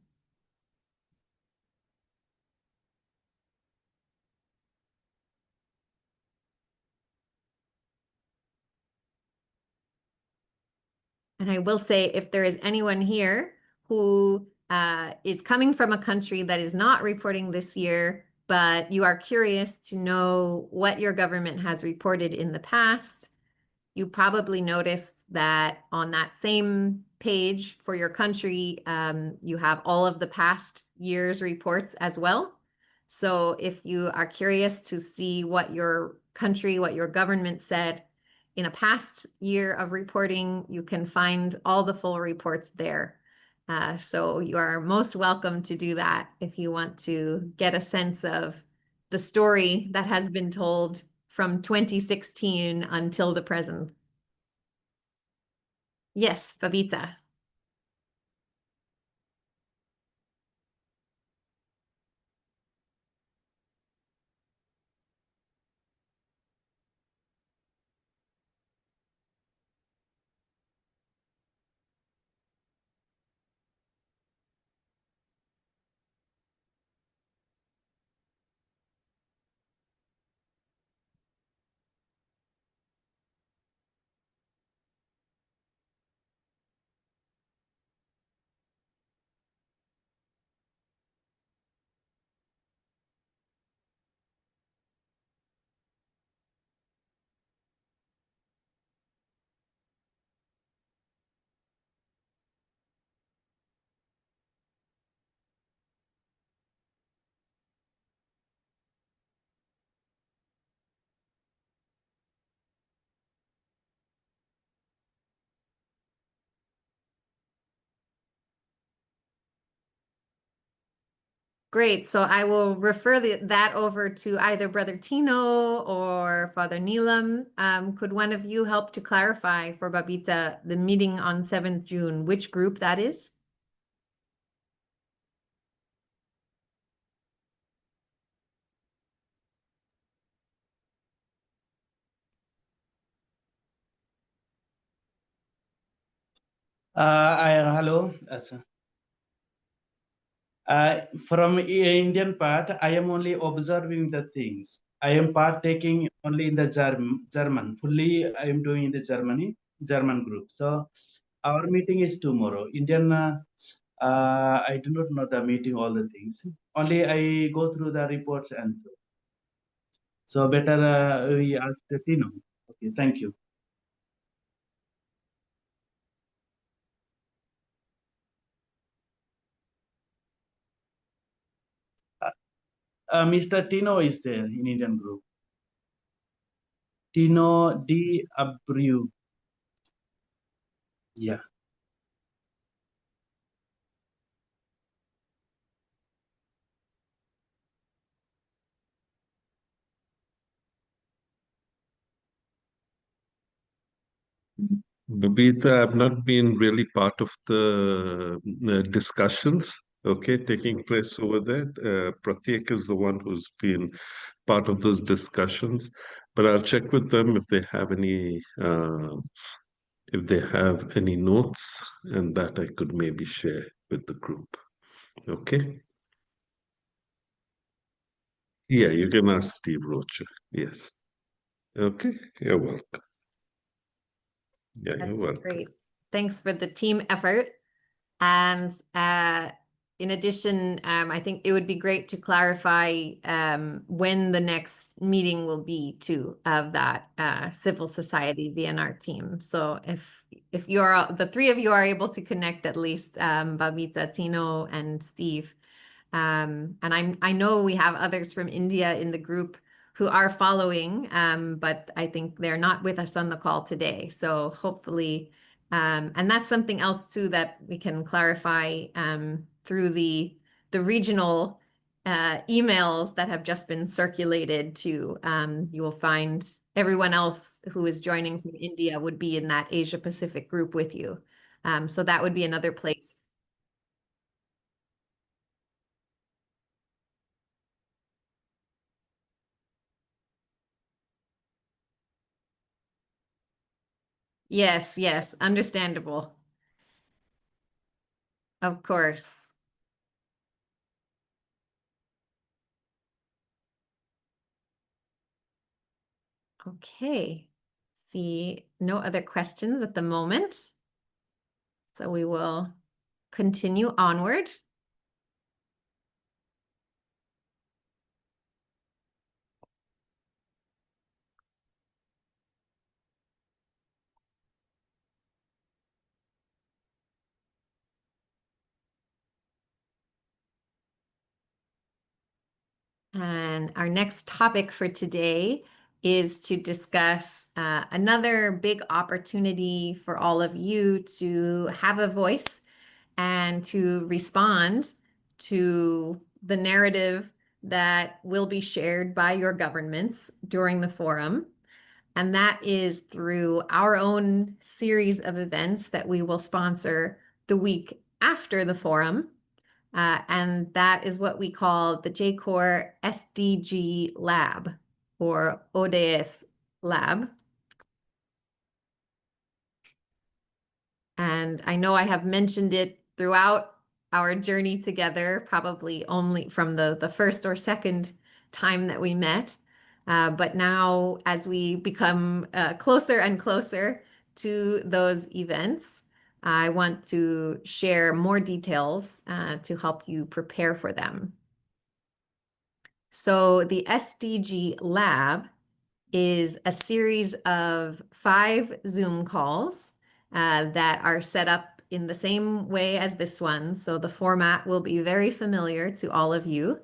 And I will say, if there is anyone here who is coming from a country that is not reporting this year, but you are curious to know what your government has reported in the past, you probably noticed that on that same page for your country, you have all of the past year's reports as well. So if you are curious to see what your country, what your government said in a past year of reporting, you can find all the full reports there. So you are most welcome to do that if you want to get a sense of the story that has been told from 2016 until the present. Yes, Babita. Great. So I will refer that over to either Brother Tino or Father Neelam. Could one of you help to clarify for Babita the meeting on 7th June, which group that is? Hello. From Indian part, I am only observing the things. I am partaking only in the German. Fully, I am doing in the German group. So our meeting is tomorrow. Indian, I do not know the meeting, all the things. Only I go through the reports and so better we ask the Tino. Okay, thank you. Mr. Tino is there in Indian group. Tino D. Abreu. Yeah. Babita, I've not been really part of the discussions, okay, taking place over there. Pratyek is the one who's been part of those discussions, but I'll check with them if they have any notes, and that I could maybe share with the group. Okay? Yeah, you can ask Steve Rocha. Yes. Okay, you're welcome. Yeah, you're That's welcome. great. Thanks for the team effort. And in addition, I think it would be great to clarify when the next meeting will be too of that civil society VNR team. So if you're the three of you are able to connect, at least Babita, Tino, and Steve, And I know we have others from India in the group who are following, but I think they're not with us on the call today. So hopefully, and that's something else too that we can clarify through the regional emails that have just been circulated to. You will find everyone else who is joining from India would be in that Asia Pacific group with you. So that would be another place. Yes, yes, understandable. Of course. Okay. See no other questions at the moment. So we will continue onward. And our next topic for today is to discuss another big opportunity for all of you to have a voice and to respond to the narrative that will be shared by your governments during the forum. And that is through our own series of events that we will sponsor the week after the forum. And that is what we call the JCoR SDG Lab, or ODS Lab. And I know I have mentioned it throughout our journey together, probably only from the first or second time that we met. But now, as we become closer and closer to those events, I want to share more details to help you prepare for them. So the SDG Lab is a series of 5 Zoom calls that are set up in the same way as this one. So the format will be very familiar to all of you.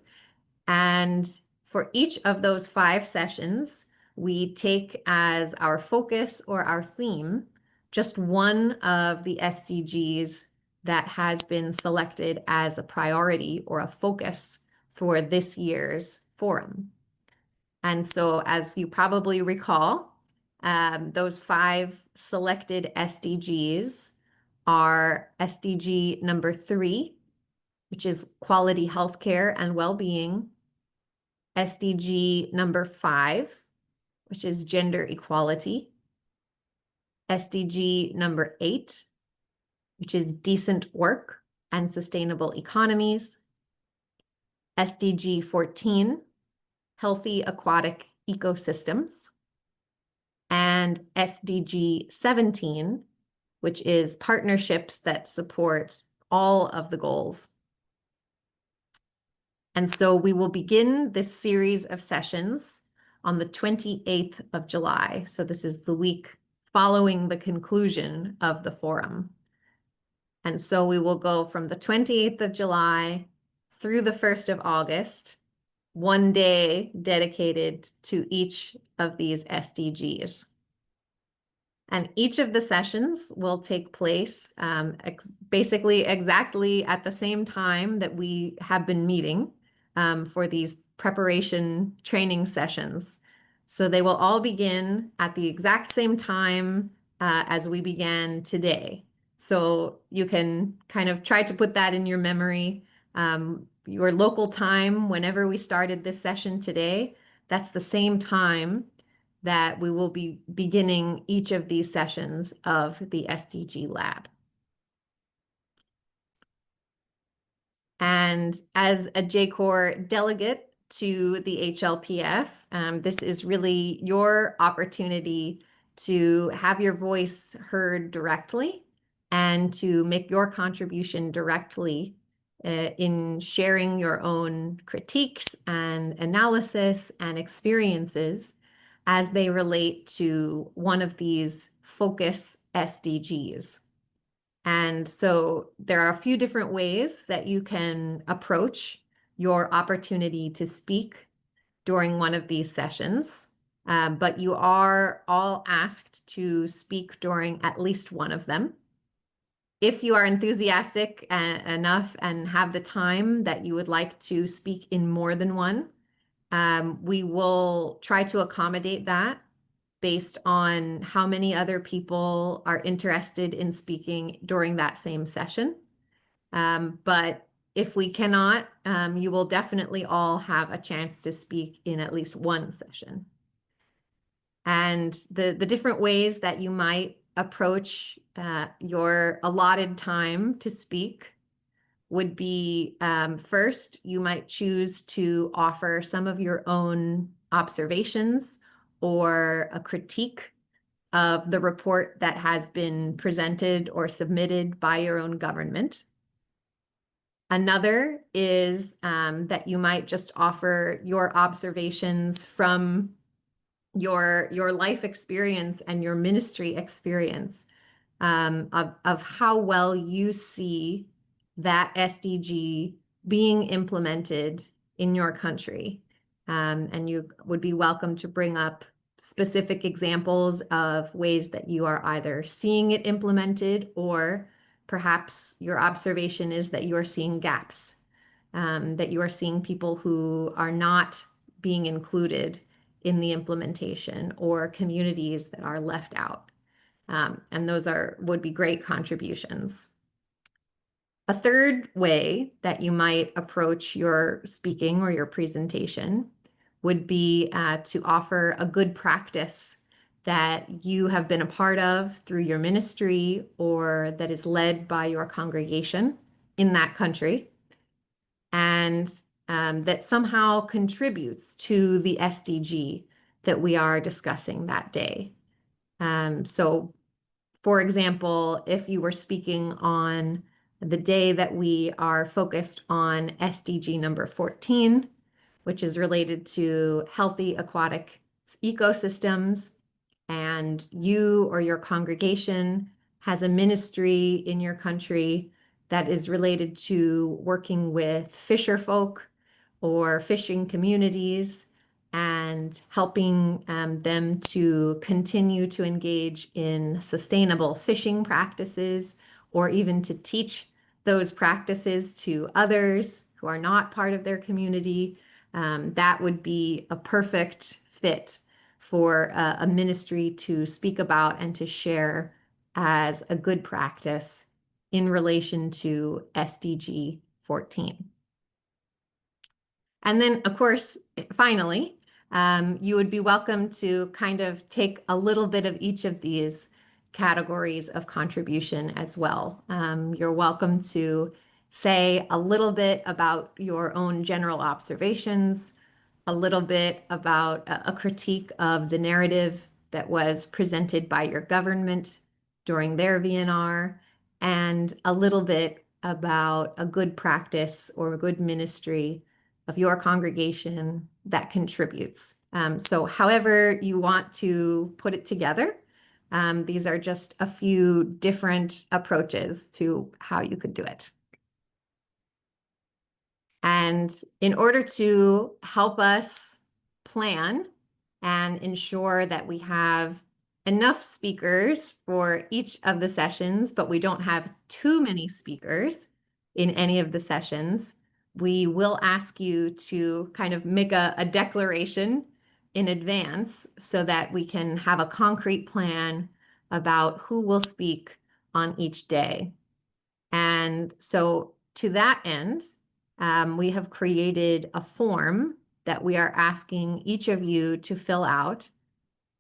And for each of those 5 sessions, we take as our focus or our theme just one of the SDGs that has been selected as a priority or a focus for this year's forum. And so, as you probably recall, those 5 selected SDGs are SDG number 3, which is quality healthcare and well-being, SDG number 5, which is gender equality, SDG number 8, which is decent work and sustainable economies, SDG 14, healthy aquatic ecosystems, and SDG 17, which is partnerships that support all of the goals. And so we will begin this series of sessions on the 28th of July. So this is the week following the conclusion of the forum. And so we will go from the 28th of July through the 1st of August, one day dedicated to each of these SDGs. And each of the sessions will take place basically exactly at the same time that we have been meeting for these preparation training sessions. So they will all begin at the exact same time as we began today. So you can kind of try to put that in your memory. Your local time, whenever we started this session today, that's the same time that we will be beginning each of these sessions of the SDG Lab. And as a JCoR delegate to the HLPF, this is really your opportunity to have your voice heard directly and to make your contribution directly in sharing your own critiques and analysis and experiences as they relate to one of these focus SDGs. And so there are a few different ways that you can approach your opportunity to speak during one of these sessions, but you are all asked to speak during at least one of them. If you are enthusiastic enough and have the time that you would like to speak in more than one, we will try to accommodate that based on how many other people are interested in speaking during that same session. But if we cannot, you will definitely all have a chance to speak in at least one session. And the different ways that you might approach your allotted time to speak would be, first, you might choose to offer some of your own observations or a critique of the report that has been presented or submitted by your own government. Another is that you might just offer your observations from your life experience and your ministry experience of how well you see that SDG being implemented in your country. And you would be welcome to bring up specific examples of ways that you are either seeing it implemented, or perhaps your observation is that you are seeing gaps, that you are seeing people who are not being included in the implementation, or communities that are left out. And those would be great contributions. A third way that you might approach your speaking or your presentation would be to offer a good practice that you have been a part of through your ministry, or that is led by your congregation in that country, and that somehow contributes to the SDG that we are discussing that day. So, for example, if you were speaking on the day that we are focused on SDG number 14, which is related to healthy aquatic ecosystems, and you or your congregation has a ministry in your country that is related to working with fisher folk or fishing communities, and helping them to continue to engage in sustainable fishing practices, or even to teach those practices to others who are not part of their community, that would be a perfect fit for a ministry to speak about and to share as a good practice in relation to SDG 14. And then, of course, finally, you would be welcome to kind of take a little bit of each of these categories of contribution as well. You're welcome to say a little bit about your own general observations, a little bit about a critique of the narrative that was presented by your government during their VNR, and a little bit about a good practice or a good ministry of your congregation that contributes. So however you want to put it together, these are just a few different approaches to how you could do it. And in order to help us plan and ensure that we have enough speakers for each of the sessions, but we don't have too many speakers in any of the sessions, we will ask you to kind of make a declaration in advance so that we can have a concrete plan about who will speak on each day. And so to that end, we have created a form that we are asking each of you to fill out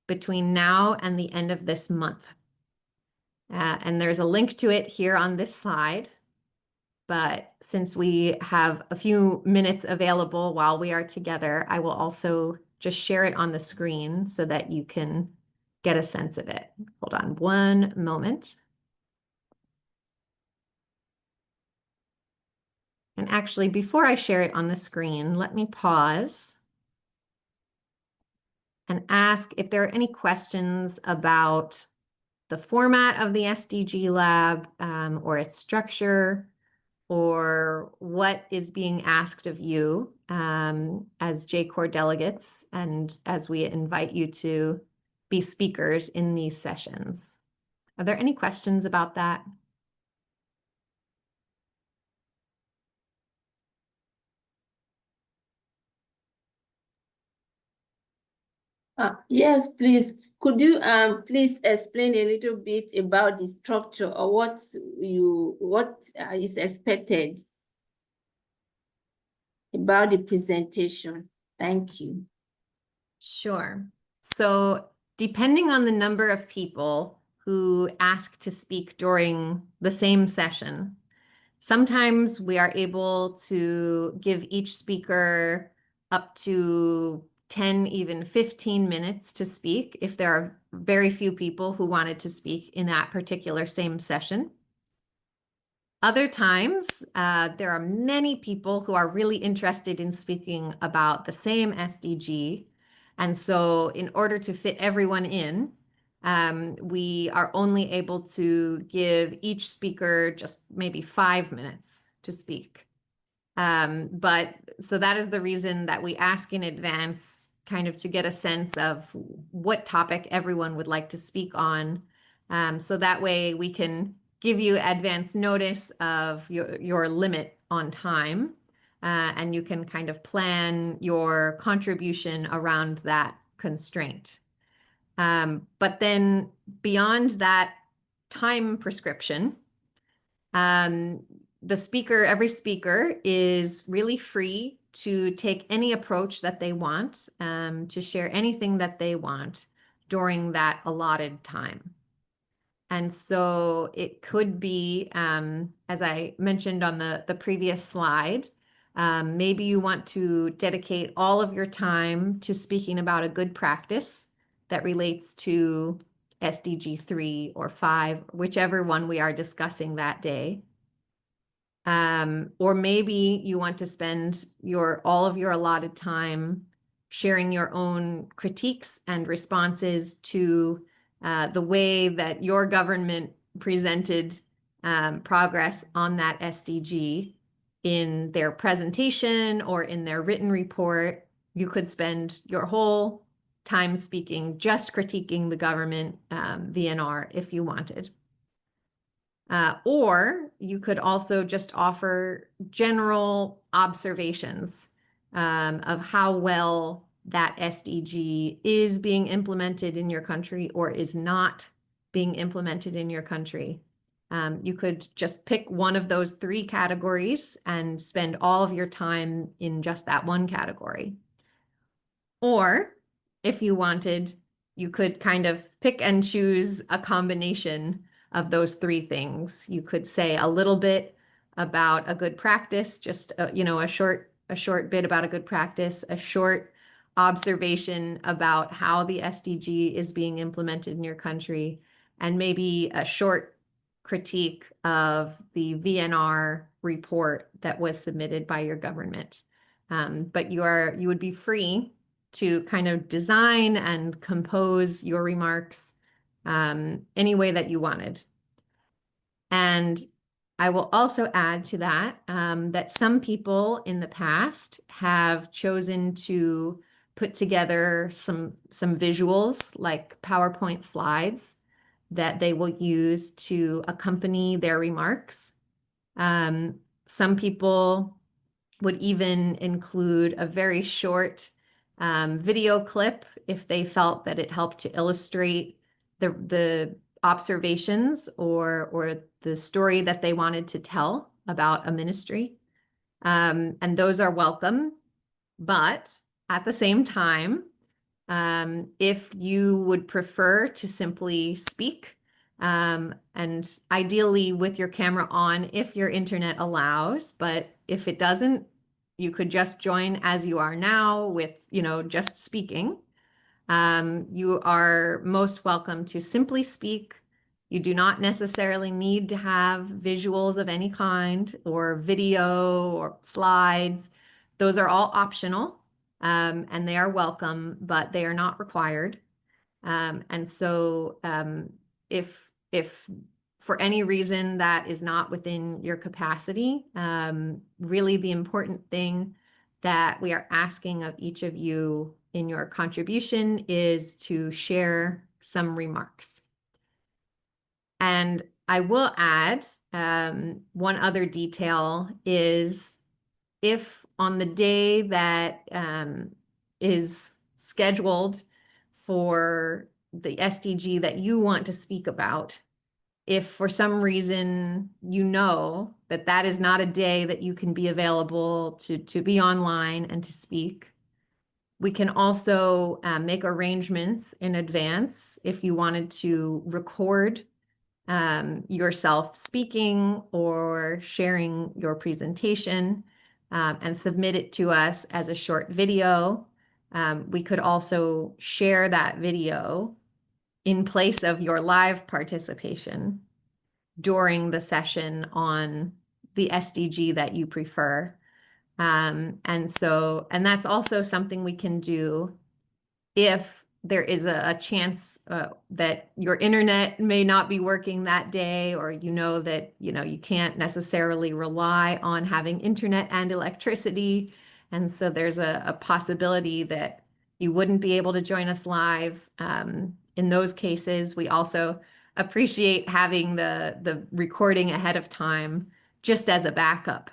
between now and the end of this month. And there's a link to it here on this slide. But since we have a few minutes available while we are together, I will also just share it on the screen so that you can get a sense of it. Hold on one moment. And actually, before I share it on the screen, let me pause and ask if there are any questions about the format of the SDG Lab, or its structure, or what is being asked of you as JCoR delegates and as we invite you to be speakers in these sessions. Are there any questions about that? Yes, please. Could you please explain a little bit about the structure or what is expected about the presentation? Thank you. Sure. So depending on the number of people who ask to speak during the same session, sometimes we are able to give each speaker up to 10, even 15 minutes to speak if there are very few people who wanted to speak in that particular same session. Other times, there are many people who are really interested in speaking about the same SDG. And so in order to fit everyone in, we are only able to give each speaker just maybe 5 minutes to speak. But so that is the reason that we ask in advance, kind of to get a sense of what topic everyone would like to speak on. So that way we can give you advance notice of your limit on time, and you can kind of plan your contribution around that constraint. But then beyond that time prescription, every speaker is really free to take any approach that they want, to share anything that they want during that allotted time. And so it could be, as I mentioned on the previous slide, maybe you want to dedicate all of your time to speaking about a good practice that relates to SDG 3 or 5, whichever one we are discussing that day. Or maybe you want to spend all of your allotted time sharing your own critiques and responses to the way that your government presented progress on that SDG in their presentation or in their written report. You could spend your whole time speaking, just critiquing the government VNR if you wanted. Or you could also just offer general observations of how well that SDG is being implemented in your country or is not being implemented in your country. You could just pick one of those 3 categories and spend all of your time in just that one category. Or if you wanted, you could kind of pick and choose a combination of those 3 things. You could say a little bit about a good practice, just a short bit about a good practice, a short observation about how the SDG is being implemented in your country, and maybe a short critique of the VNR report that was submitted by your government. But you would be free to kind of design and compose your remarks any way that you wanted. And I will also add to that that some people in the past have chosen to put together some visuals like PowerPoint slides that they will use to accompany their remarks. Some people would even include a very short video clip if they felt that it helped to illustrate the observations or the story that they wanted to tell about a ministry. And those are welcome. But at the same time, if you would prefer to simply speak, and ideally with your camera on if your internet allows, but if it doesn't, you could just join as you are now with, just speaking. You are most welcome to simply speak. You do not necessarily need to have visuals of any kind or video or slides. Those are all optional, and they are welcome, but they are not required. And so if for any reason that is not within your capacity, really the important thing that we are asking of each of you in your contribution is to share some remarks. And I will add one other detail is if on the day that is scheduled for the SDG that you want to speak about, if for some reason you know that that is not a day that you can be available to be online and to speak, we can also make arrangements in advance if you wanted to record yourself speaking or sharing your presentation and submit it to us as a short video. We could also share that video in place of your live participation during the session on the SDG that you prefer. And that's also something we can do if there is a chance that your internet may not be working that day, or that you can't necessarily rely on having internet and electricity, and so there's a possibility that you wouldn't be able to join us live. In those cases, we also appreciate having the recording ahead of time just as a backup,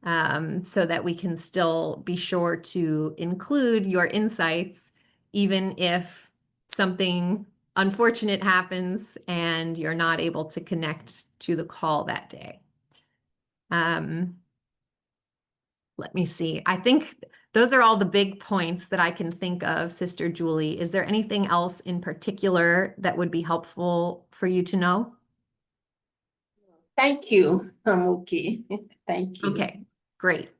so that we can still be sure to include your insights even if something unfortunate happens and you're not able to connect to the call that day. Let me see. I think those are all the big points that I can think of, Sister Julie. Is there anything else in particular that would be helpful for you to know? Thank you. I'm okay. Thank you. Okay, great.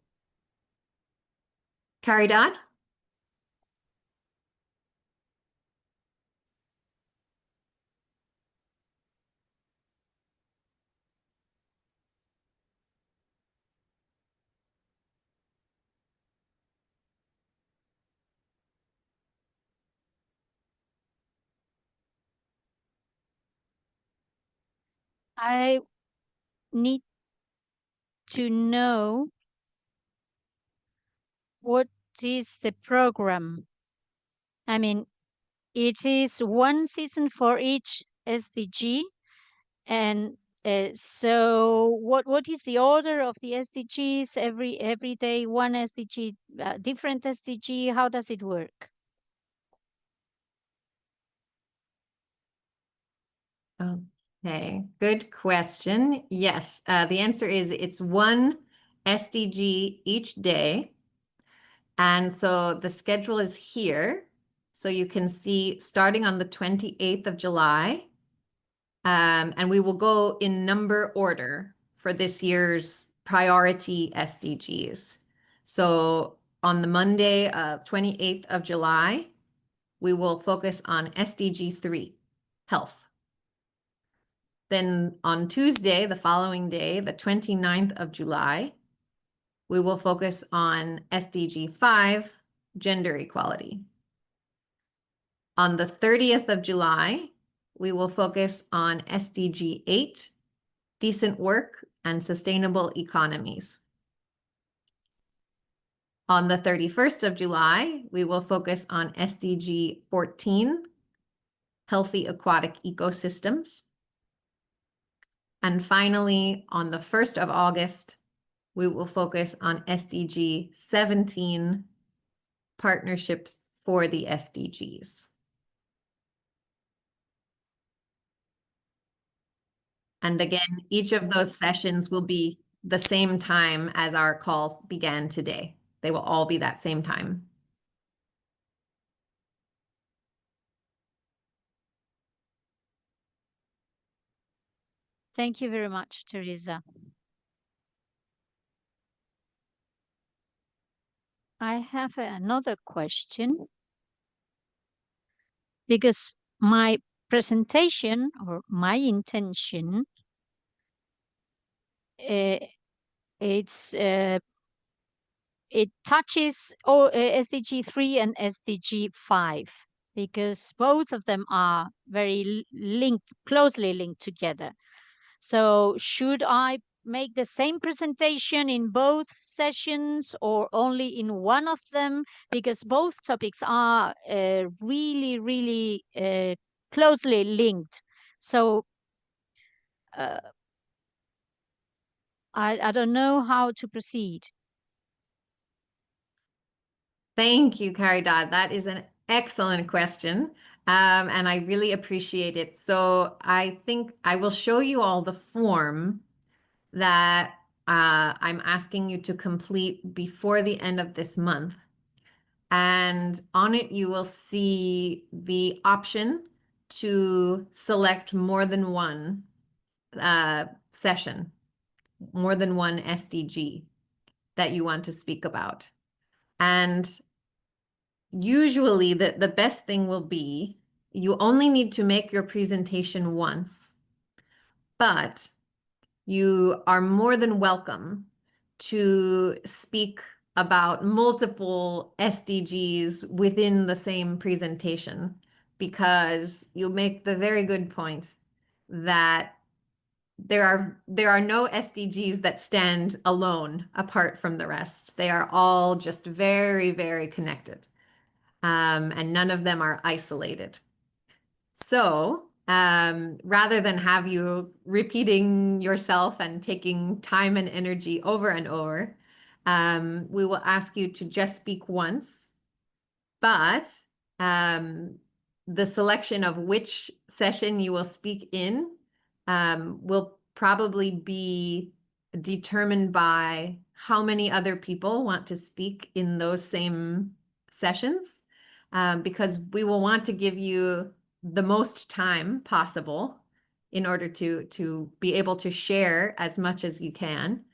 Caridad? I need to know what is the program. I mean, it is one season for each SDG, and so what is the order of the SDGs? Every day one SDG, different SDG. How does it work? Okay, good question. Yes, the answer is it's one SDG each day. And so the schedule is here. So you can see starting on the 28th of July. And we will go in number order for this year's priority SDGs. So on the Monday of 28th of July, we will focus on SDG 3, health. Then on Tuesday, the following day, the 29th of July, we will focus on SDG 5, gender equality. On the 30th of July, we will focus on SDG 8, decent work and sustainable economies. On the 31st of July, we will focus on SDG 14, healthy aquatic ecosystems. And finally, on the 1st of August, we will focus on SDG 17, partnerships for the SDGs. And again, each of those sessions will be the same time as our calls began today. They will all be that same time. Thank you very much, Teresa. I have another question, because my presentation or my intention, it touches SDG 3 and SDG 5, because both of them are very closely linked together. So should I make the same presentation in both sessions or only in one of them? Because both topics are really, really closely linked. So I don't know how to proceed. Thank you, Caridad. That is an excellent question. And I really appreciate it. So I think I will show you all the form that I'm asking you to complete before the end of this month. And on it, you will see the option to select more than one session, more than one SDG that you want to speak about. And usually the best thing will be you only need to make your presentation once, but you are more than welcome to speak about multiple SDGs within the same presentation, because you make the very good point that there are no SDGs that stand alone apart from the rest. They are all just very, very connected. And none of them are isolated. So rather than have you repeating yourself and taking time and energy over and over, we will ask you to just speak once, but the selection of which session you will speak in will probably be determined by how many other people want to speak in those same sessions, because we will want to give you the most time possible in order to be able to share as much as you can.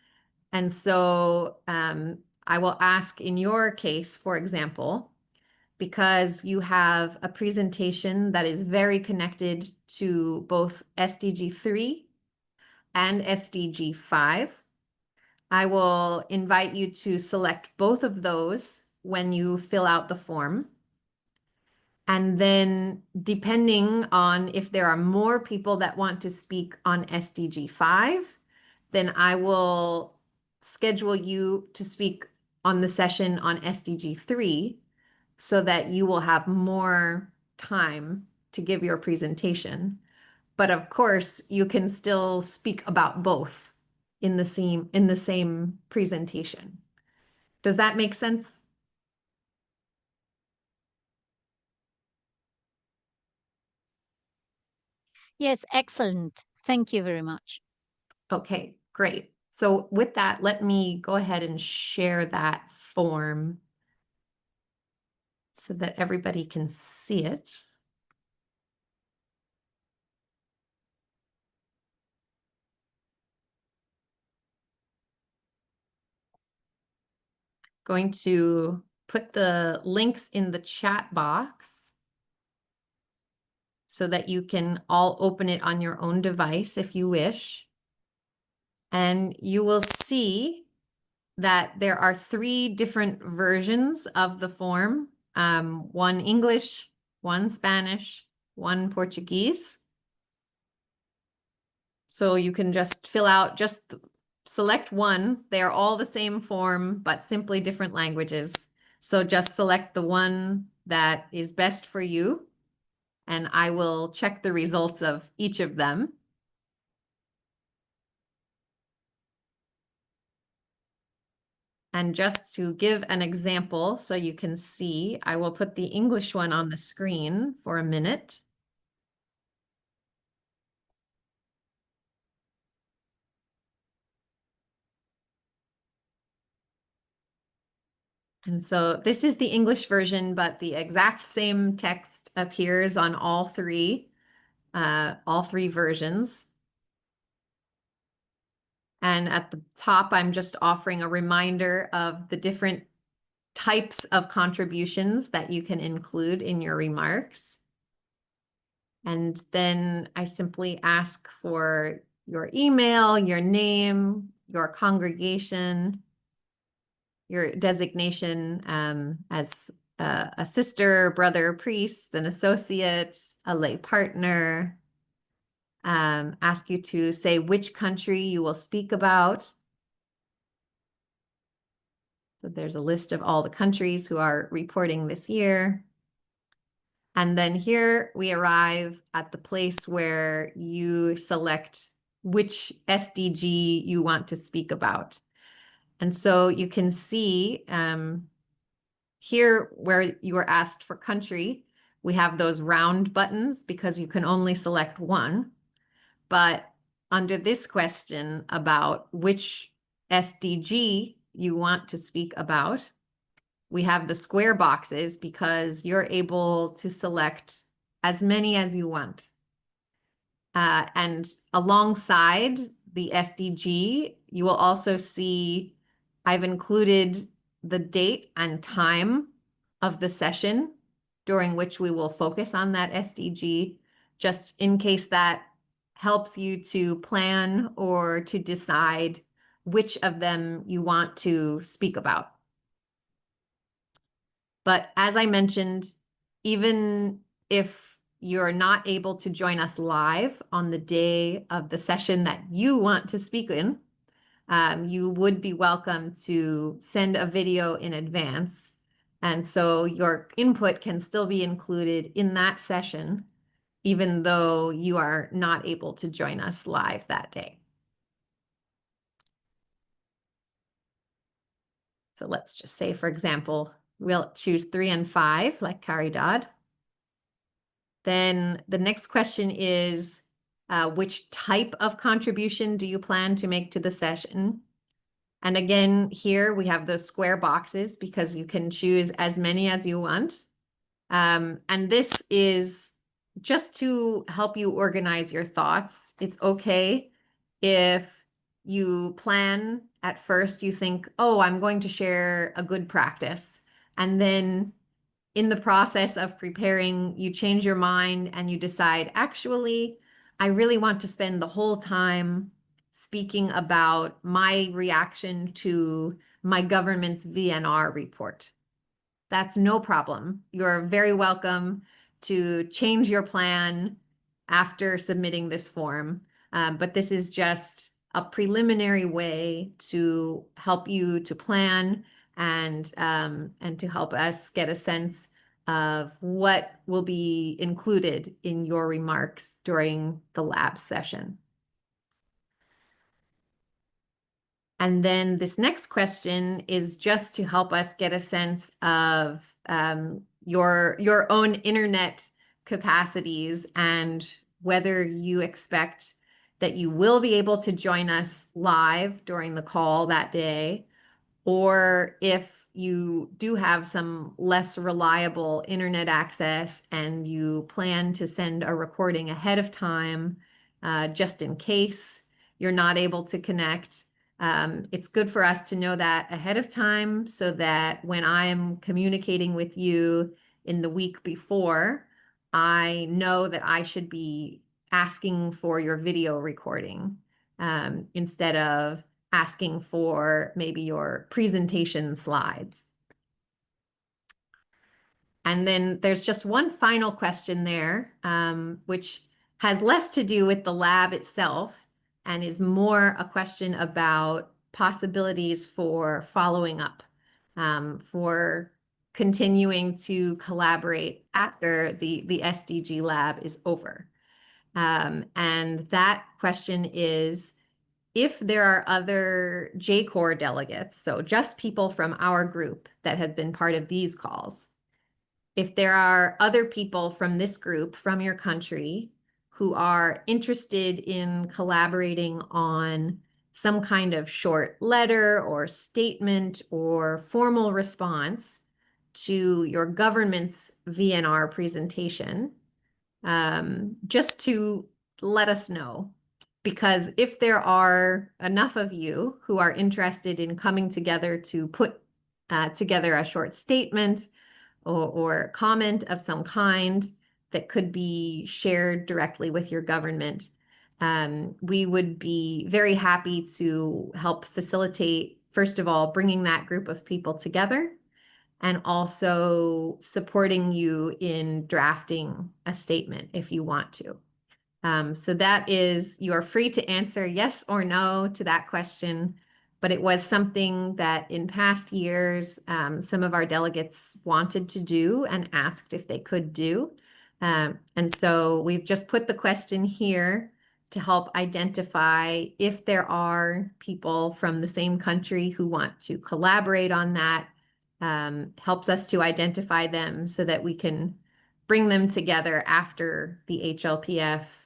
And so I will ask in your case, for example, because you have a presentation that is very connected to both SDG 3 and SDG 5, I will invite you to select both of those when you fill out the form. And then depending on if there are more people that want to speak on SDG 5, then I will schedule you to speak on the session on SDG 3 so that you will have more time to give your presentation. But of course, you can still speak about both in the same presentation. Does that make sense? Yes, excellent. Thank you very much. Okay, great. So with that, let me go ahead and share that form so that everybody can see it. Going to put the links in the chat box so that you can all open it on your own device if you wish. And you will see that there are 3 different versions of the form, one English, one Spanish, one Portuguese. So you can just select one. They are all the same form, but simply different languages. So just select the one that is best for you, and I will check the results of each of them. And just to give an example so you can see, I will put the English one on the screen for a minute. And so this is the English version, but the exact same text appears on all three versions. And at the top, I'm just offering a reminder of the different types of contributions that you can include in your remarks. And then I simply ask for your email, your name, your congregation, your designation as a sister, brother, priest, an associate, a lay partner, ask you to say which country you will speak about. So there's a list of all the countries who are reporting this year. And then here we arrive at the place where you select which SDG you want to speak about. And so you can see here where you were asked for country, we have those round buttons because you can only select one. But under this question about which SDG you want to speak about, we have the square boxes because you're able to select as many as you want. And alongside the SDG, you will also see I've included the date and time of the session during which we will focus on that SDG, just in case that helps you to plan or to decide which of them you want to speak about. But as I mentioned, even if you're not able to join us live on the day of the session that you want to speak in, you would be welcome to send a video in advance. And so your input can still be included in that session, even though you are not able to join us live that day. So let's just say, for example, we'll choose 3 and 5, like Caridad. Then the next question is, which type of contribution do you plan to make to the session? And again, here we have those square boxes because you can choose as many as you want. And this is just to help you organize your thoughts. It's okay if you plan at first, you think, oh, I'm going to share a good practice. And then in the process of preparing, you change your mind and you decide, actually, I really want to spend the whole time speaking about my reaction to my government's VNR report. That's no problem. You're very welcome to change your plan after submitting this form. But this is just a preliminary way to help you to plan and to help us get a sense of what will be included in your remarks during the lab session. And then this next question is just to help us get a sense of your own internet capacities and whether you expect that you will be able to join us live during the call that day, or if you do have some less reliable internet access and you plan to send a recording ahead of time, just in case you're not able to connect. It's good for us to know that ahead of time so that when I'm communicating with you in the week before, I know that I should be asking for your video recording instead of asking for maybe your presentation slides. And then there's just one final question there, which has less to do with the lab itself and is more a question about possibilities for following up, for continuing to collaborate after the SDG lab is over. And that question is, if there are other JCoR delegates, so just people from our group that have been part of these calls, if there are other people from this group, from your country, who are interested in collaborating on some kind of short letter or statement or formal response to your government's VNR presentation, just to let us know. Because if there are enough of you who are interested in coming together to put together a short statement or comment of some kind that could be shared directly with your government, we would be very happy to help facilitate, first of all, bringing that group of people together and also supporting you in drafting a statement if you want to. So that is, you are free to answer yes or no to that question. But it was something that in past years, some of our delegates wanted to do and asked if they could do. And so we've just put the question here to help identify if there are people from the same country who want to collaborate on that. Helps us to identify them so that we can bring them together after the HLPF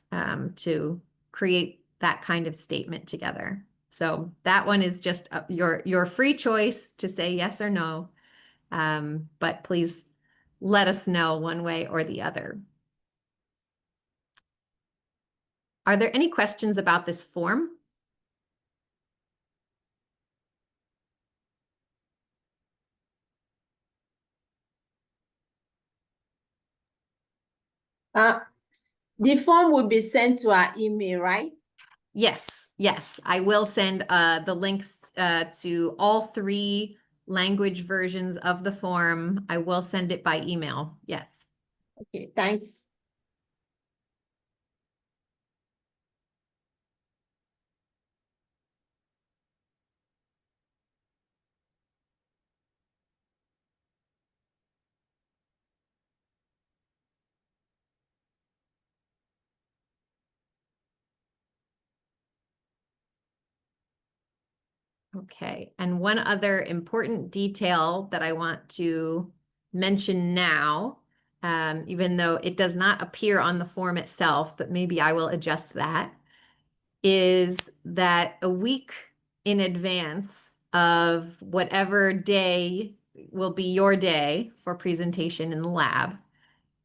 to create that kind of statement together. So that one is just your free choice to say yes or no, but please let us know one way or the other. Are there any questions about this form? The form will be sent to our email, right? Yes, yes. I will send the links to all 3 language versions of the form. I will send it by email. Yes. Okay, thanks. Okay, and one other important detail that I want to mention now, even though it does not appear on the form itself, but maybe I will adjust that, is that a week in advance of whatever day will be your day for presentation in the lab,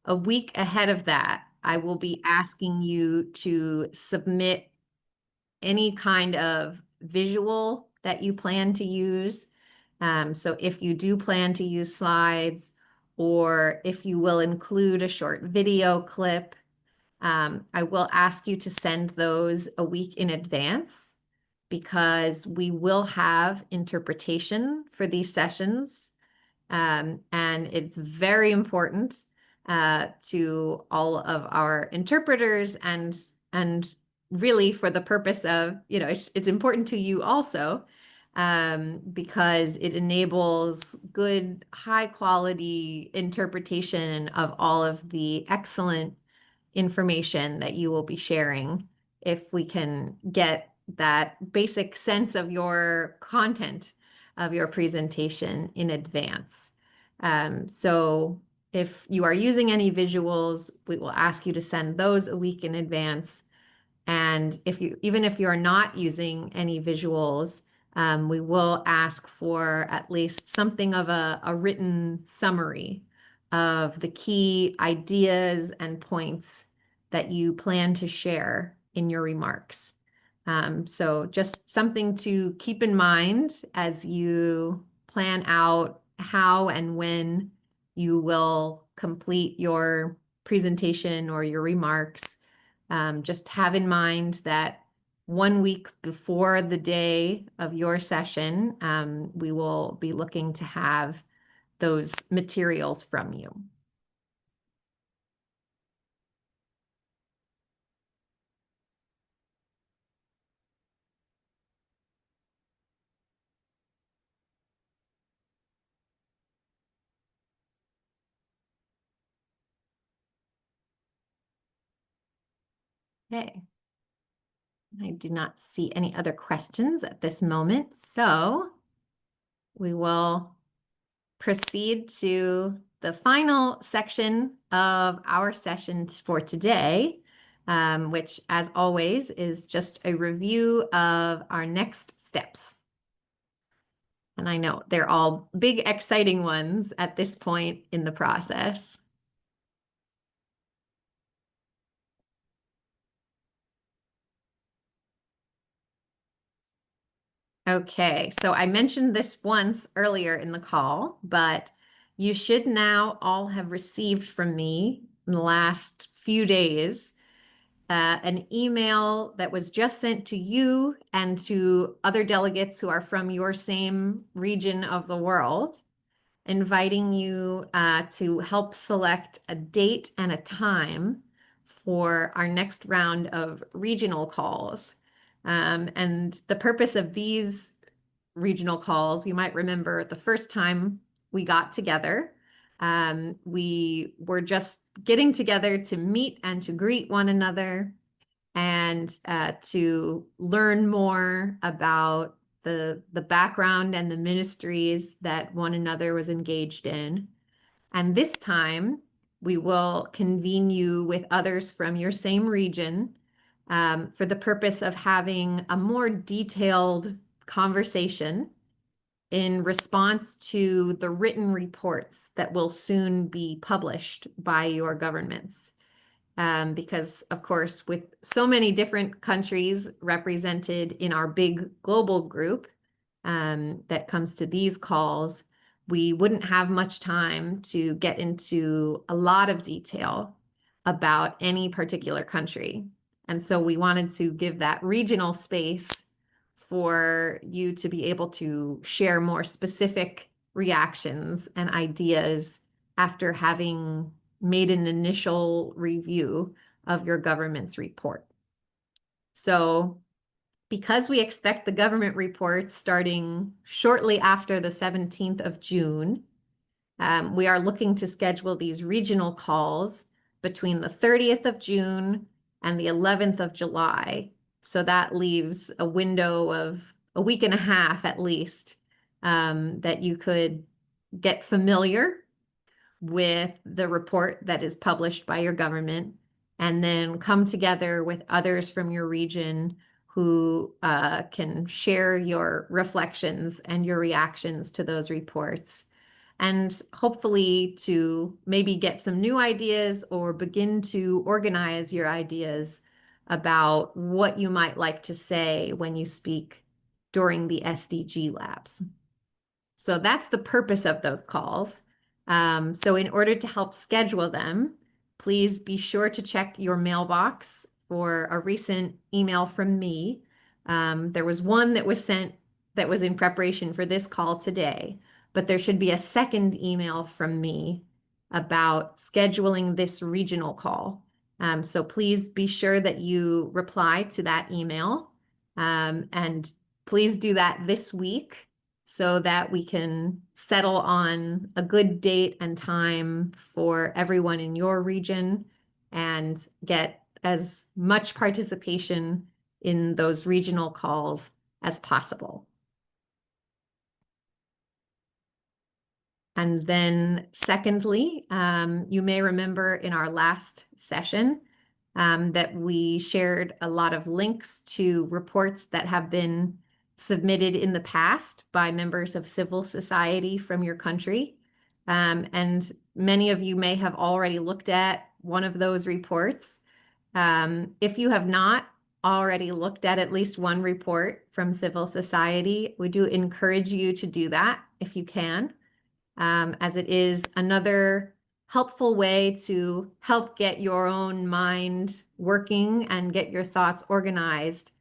a week ahead of that, I will be asking you to submit any kind of visual that you plan to use. So if you do plan to use slides, or if you will include a short video clip, I will ask you to send those a week in advance, because we will have interpretation for these sessions. And it's very important to all of our interpreters, and really for the purpose of, it's important to you also, because it enables good, high quality interpretation of all of the excellent information that you will be sharing, if we can get that basic sense of your content of your presentation in advance. So if you are using any visuals, we will ask you to send those a week in advance. And even if you are not using any visuals, we will ask for at least something of a written summary of the key ideas and points that you plan to share in your remarks. So just something to keep in mind as you plan out how and when you will complete your presentation or your remarks. Just have in mind that 1 week before the day of your session, we will be looking to have those materials from you. Okay. I do not see any other questions at this moment, so we will proceed to the final section of our session for today, which, as always, is just a review of our next steps. And I know they're all big, exciting ones at this point in the process. Okay, so I mentioned this once earlier in the call, but you should now all have received from me in the last few days an email that was just sent to you and to other delegates who are from your same region of the world, inviting you to help select a date and a time for our next round of regional calls. And the purpose of these regional calls, you might remember the first time we got together, we were just getting together to meet and to greet one another and to learn more about the background and the ministries that one another was engaged in. And this time, we will convene you with others from your same region for the purpose of having a more detailed conversation in response to the written reports that will soon be published by your governments. Because, of course, with so many different countries represented in our big global group that comes to these calls, we wouldn't have much time to get into a lot of detail about any particular country. And so we wanted to give that regional space for you to be able to share more specific reactions and ideas after having made an initial review of your government's report. So because we expect the government reports starting shortly after the 17th of June, we are looking to schedule these regional calls between the 30th of June and the 11th of July. So that leaves a window of a week and a half at least that you could get familiar with the report that is published by your government and then come together with others from your region who can share your reflections and your reactions to those reports, and hopefully to maybe get some new ideas or begin to organize your ideas about what you might like to say when you speak during the SDG labs. So that's the purpose of those calls. So in order to help schedule them, please be sure to check your mailbox for a recent email from me. There was one that was sent that was in preparation for this call today, but there should be a second email from me about scheduling this regional call. So please be sure that you reply to that email, and please do that this week so that we can settle on a good date and time for everyone in your region and get as much participation in those regional calls as possible. And then secondly, you may remember in our last session that we shared a lot of links to reports that have been submitted in the past by members of civil society from your country. And many of you may have already looked at one of those reports. If you have not already looked at least one report from civil society, we do encourage you to do that if you can, as it is another helpful way to help get your own mind working and get your thoughts organized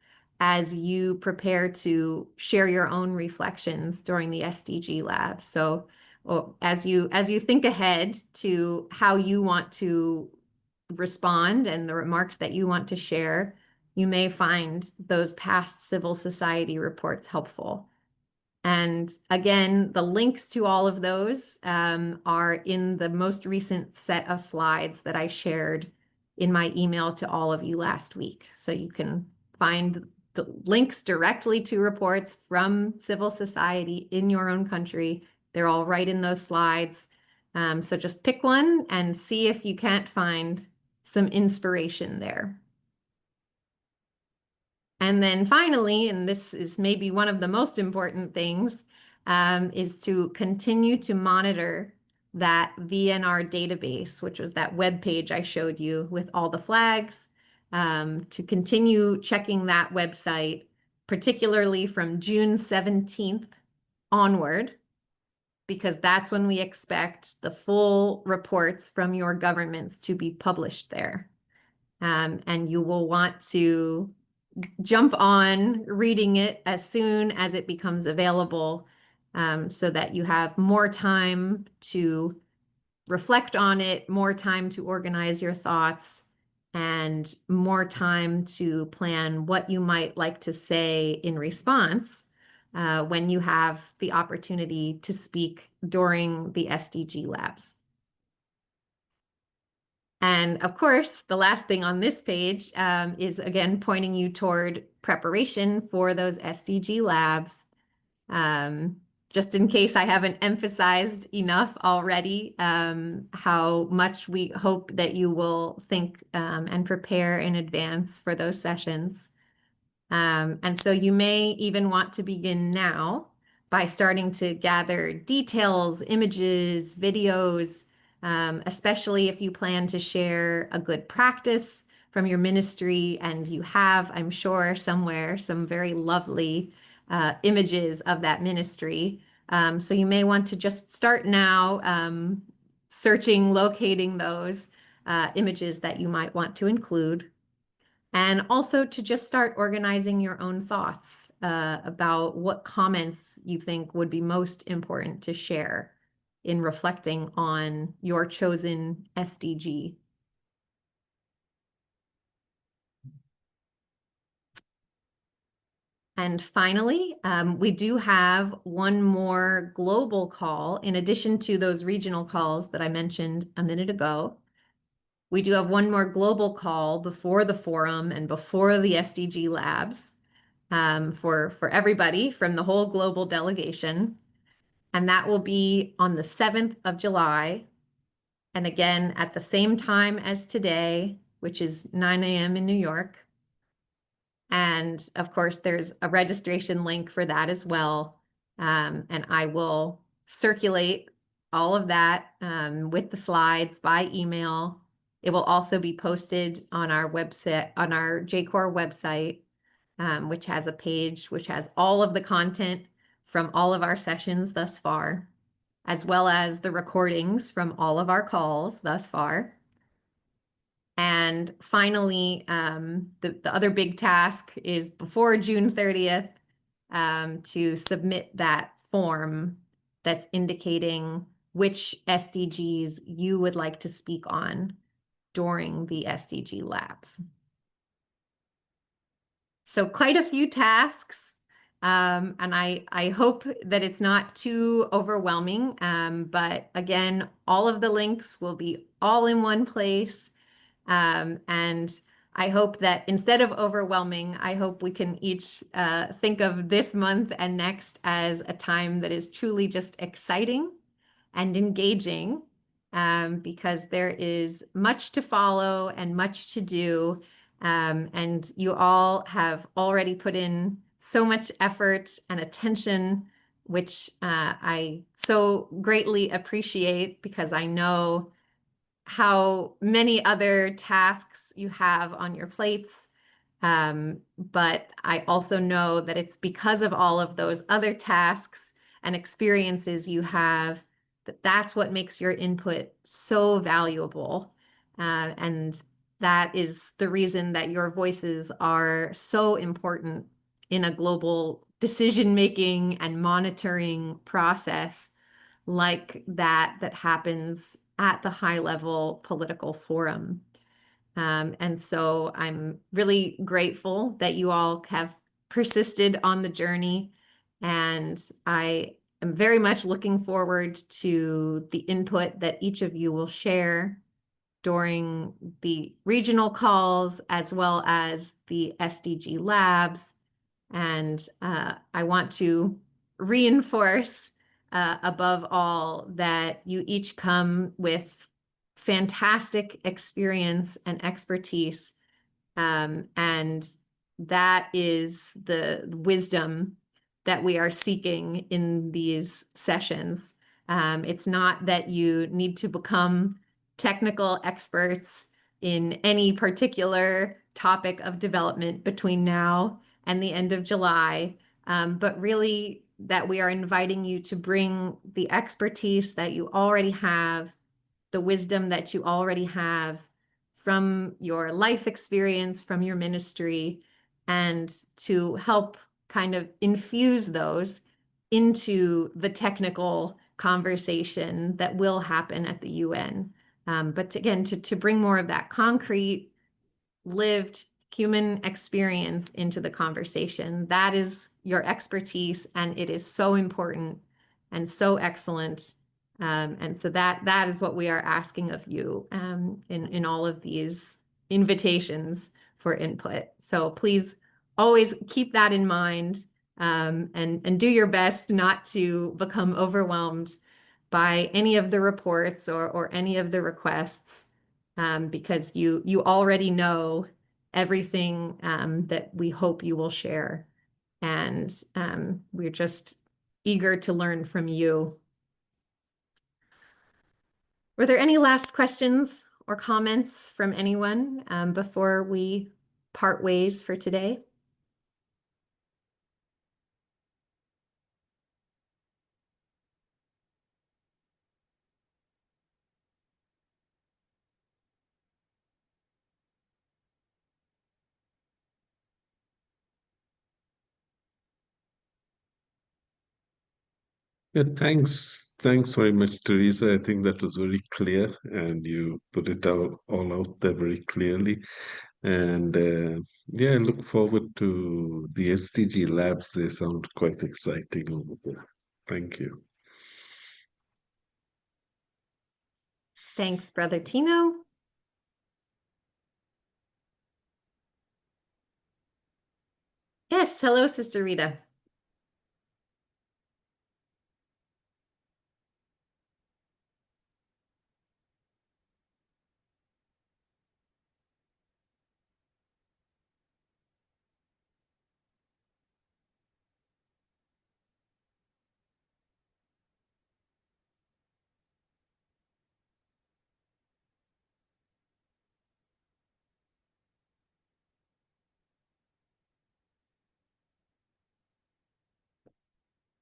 as you prepare to share your own reflections during the SDG lab. So as you think ahead to how you want to respond and the remarks that you want to share, you may find those past civil society reports helpful. And again, the links to all of those are in the most recent set of slides that I shared in my email to all of you last week. So you can find the links directly to reports from civil society in your own country. They're all right in those slides. So just pick one and see if you can't find some inspiration there. And then finally, and this is maybe one of the most important things, is to continue to monitor that VNR database, which was that web page I showed you with all the flags, to continue checking that website, particularly from June 17th onward, because that's when we expect the full reports from your governments to be published there. And you will want to jump on reading it as soon as it becomes available, so that you have more time to reflect on it, more time to organize your thoughts, and more time to plan what you might like to say in response when you have the opportunity to speak during the SDG labs. And of course, the last thing on this page is again pointing you toward preparation for those SDG labs. Just in case I haven't emphasized enough already, how much we hope that you will think and prepare in advance for those sessions. And so you may even want to begin now by starting to gather details, images, videos, especially if you plan to share a good practice from your ministry and you have, I'm sure, somewhere some very lovely images of that ministry. So you may want to just start now searching, locating those images that you might want to include. And also to just start organizing your own thoughts about what comments you think would be most important to share in reflecting on your chosen SDG. And finally, we do have one more global call in addition to those regional calls that I mentioned a minute ago. We do have one more global call before the forum and before the SDG labs for everybody from the whole global delegation. And that will be on the 7th of July. And again, at the same time as today, which is 9 a.m. in New York. And of course, there's a registration link for that as well. And I will circulate all of that with the slides by email. It will also be posted on our website, on our JCoR website, which has a page which has all of the content from all of our sessions thus far, as well as the recordings from all of our calls thus far. And finally, the other big task is before June 30th to submit that form that's indicating which SDGs you would like to speak on during the SDG labs. So quite a few tasks, and I hope that it's not too overwhelming, but again, all of the links will be all in one place. And I hope that instead of overwhelming, I hope we can each think of this month and next as a time that is truly just exciting and engaging, because there is much to follow and much to do. And you all have already put in so much effort and attention, which I so greatly appreciate, because I know how many other tasks you have on your plates. But I also know that it's because of all of those other tasks and experiences you have that's what makes your input so valuable. And that is the reason that your voices are so important in a global decision-making and monitoring process like that happens at the high-level political forum. And so I'm really grateful that you all have persisted on the journey, and I am very much looking forward to the input that each of you will share during the regional calls as well as the SDG labs. And I want to reinforce above all that you each come with fantastic experience and expertise. And that is the wisdom that we are seeking in these sessions. It's not that you need to become technical experts in any particular topic of development between now and the end of July, but really that we are inviting you to bring the expertise that you already have, the wisdom that you already have from your life experience, from your ministry, and to help kind of infuse those into the technical conversation that will happen at the UN. But again, to bring more of that concrete lived human experience into the conversation. That is your expertise, and it is so important and so excellent. And so that is what we are asking of you in all of these invitations for input. So please always keep that in mind, and do your best not to become overwhelmed by any of the reports or any of the requests, because you already know everything that we hope you will share. And we're just eager to learn from you. Were there any last questions or comments from anyone before we part ways for today? Yeah, thanks very much, Teresa. I think that was very clear, and you put it all out there very clearly. And yeah, I look forward to the SDG labs. They sound quite exciting over there. Thank you. Thanks, Brother Tino. Yes, hello, Sister Rita.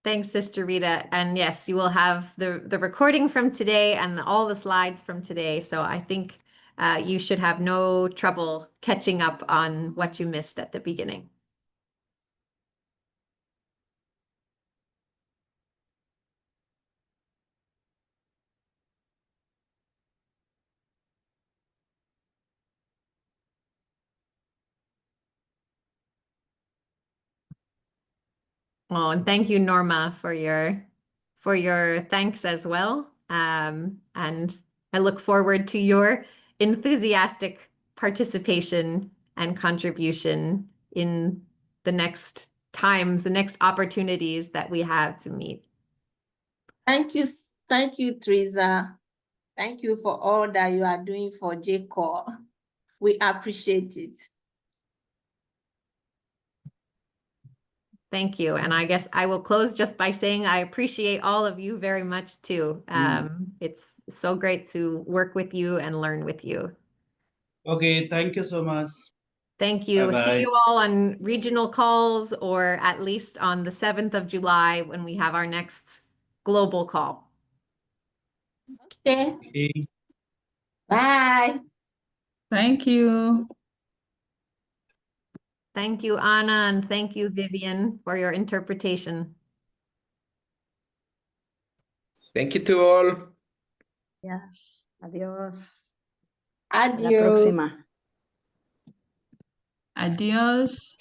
Thanks, Sister Rita. And yes, you will have the recording from today and all the slides from today. So I think you should have no trouble catching up on what you missed at the beginning. Oh, and thank you, Norma, for your thanks as well. And I look forward to your enthusiastic participation and contribution in the next times, the next opportunities that we have to meet. Thank you, Teresa. Thank you for all that you are doing for JCoR. We appreciate it. Thank you. And I guess I will close just by saying I appreciate all of you very much too. It's so great to work with you and learn with you. Okay, thank you so much. Thank you. Bye-bye. See you all on regional calls, or at least on the 7th of July when we have our next global call. Okay. Okay. Bye. Thank you. Thank you, Anna, and thank you, Vivian, for your interpretation. Thank you to all. Yes. Adiós. Adiós. La próxima. Adiós.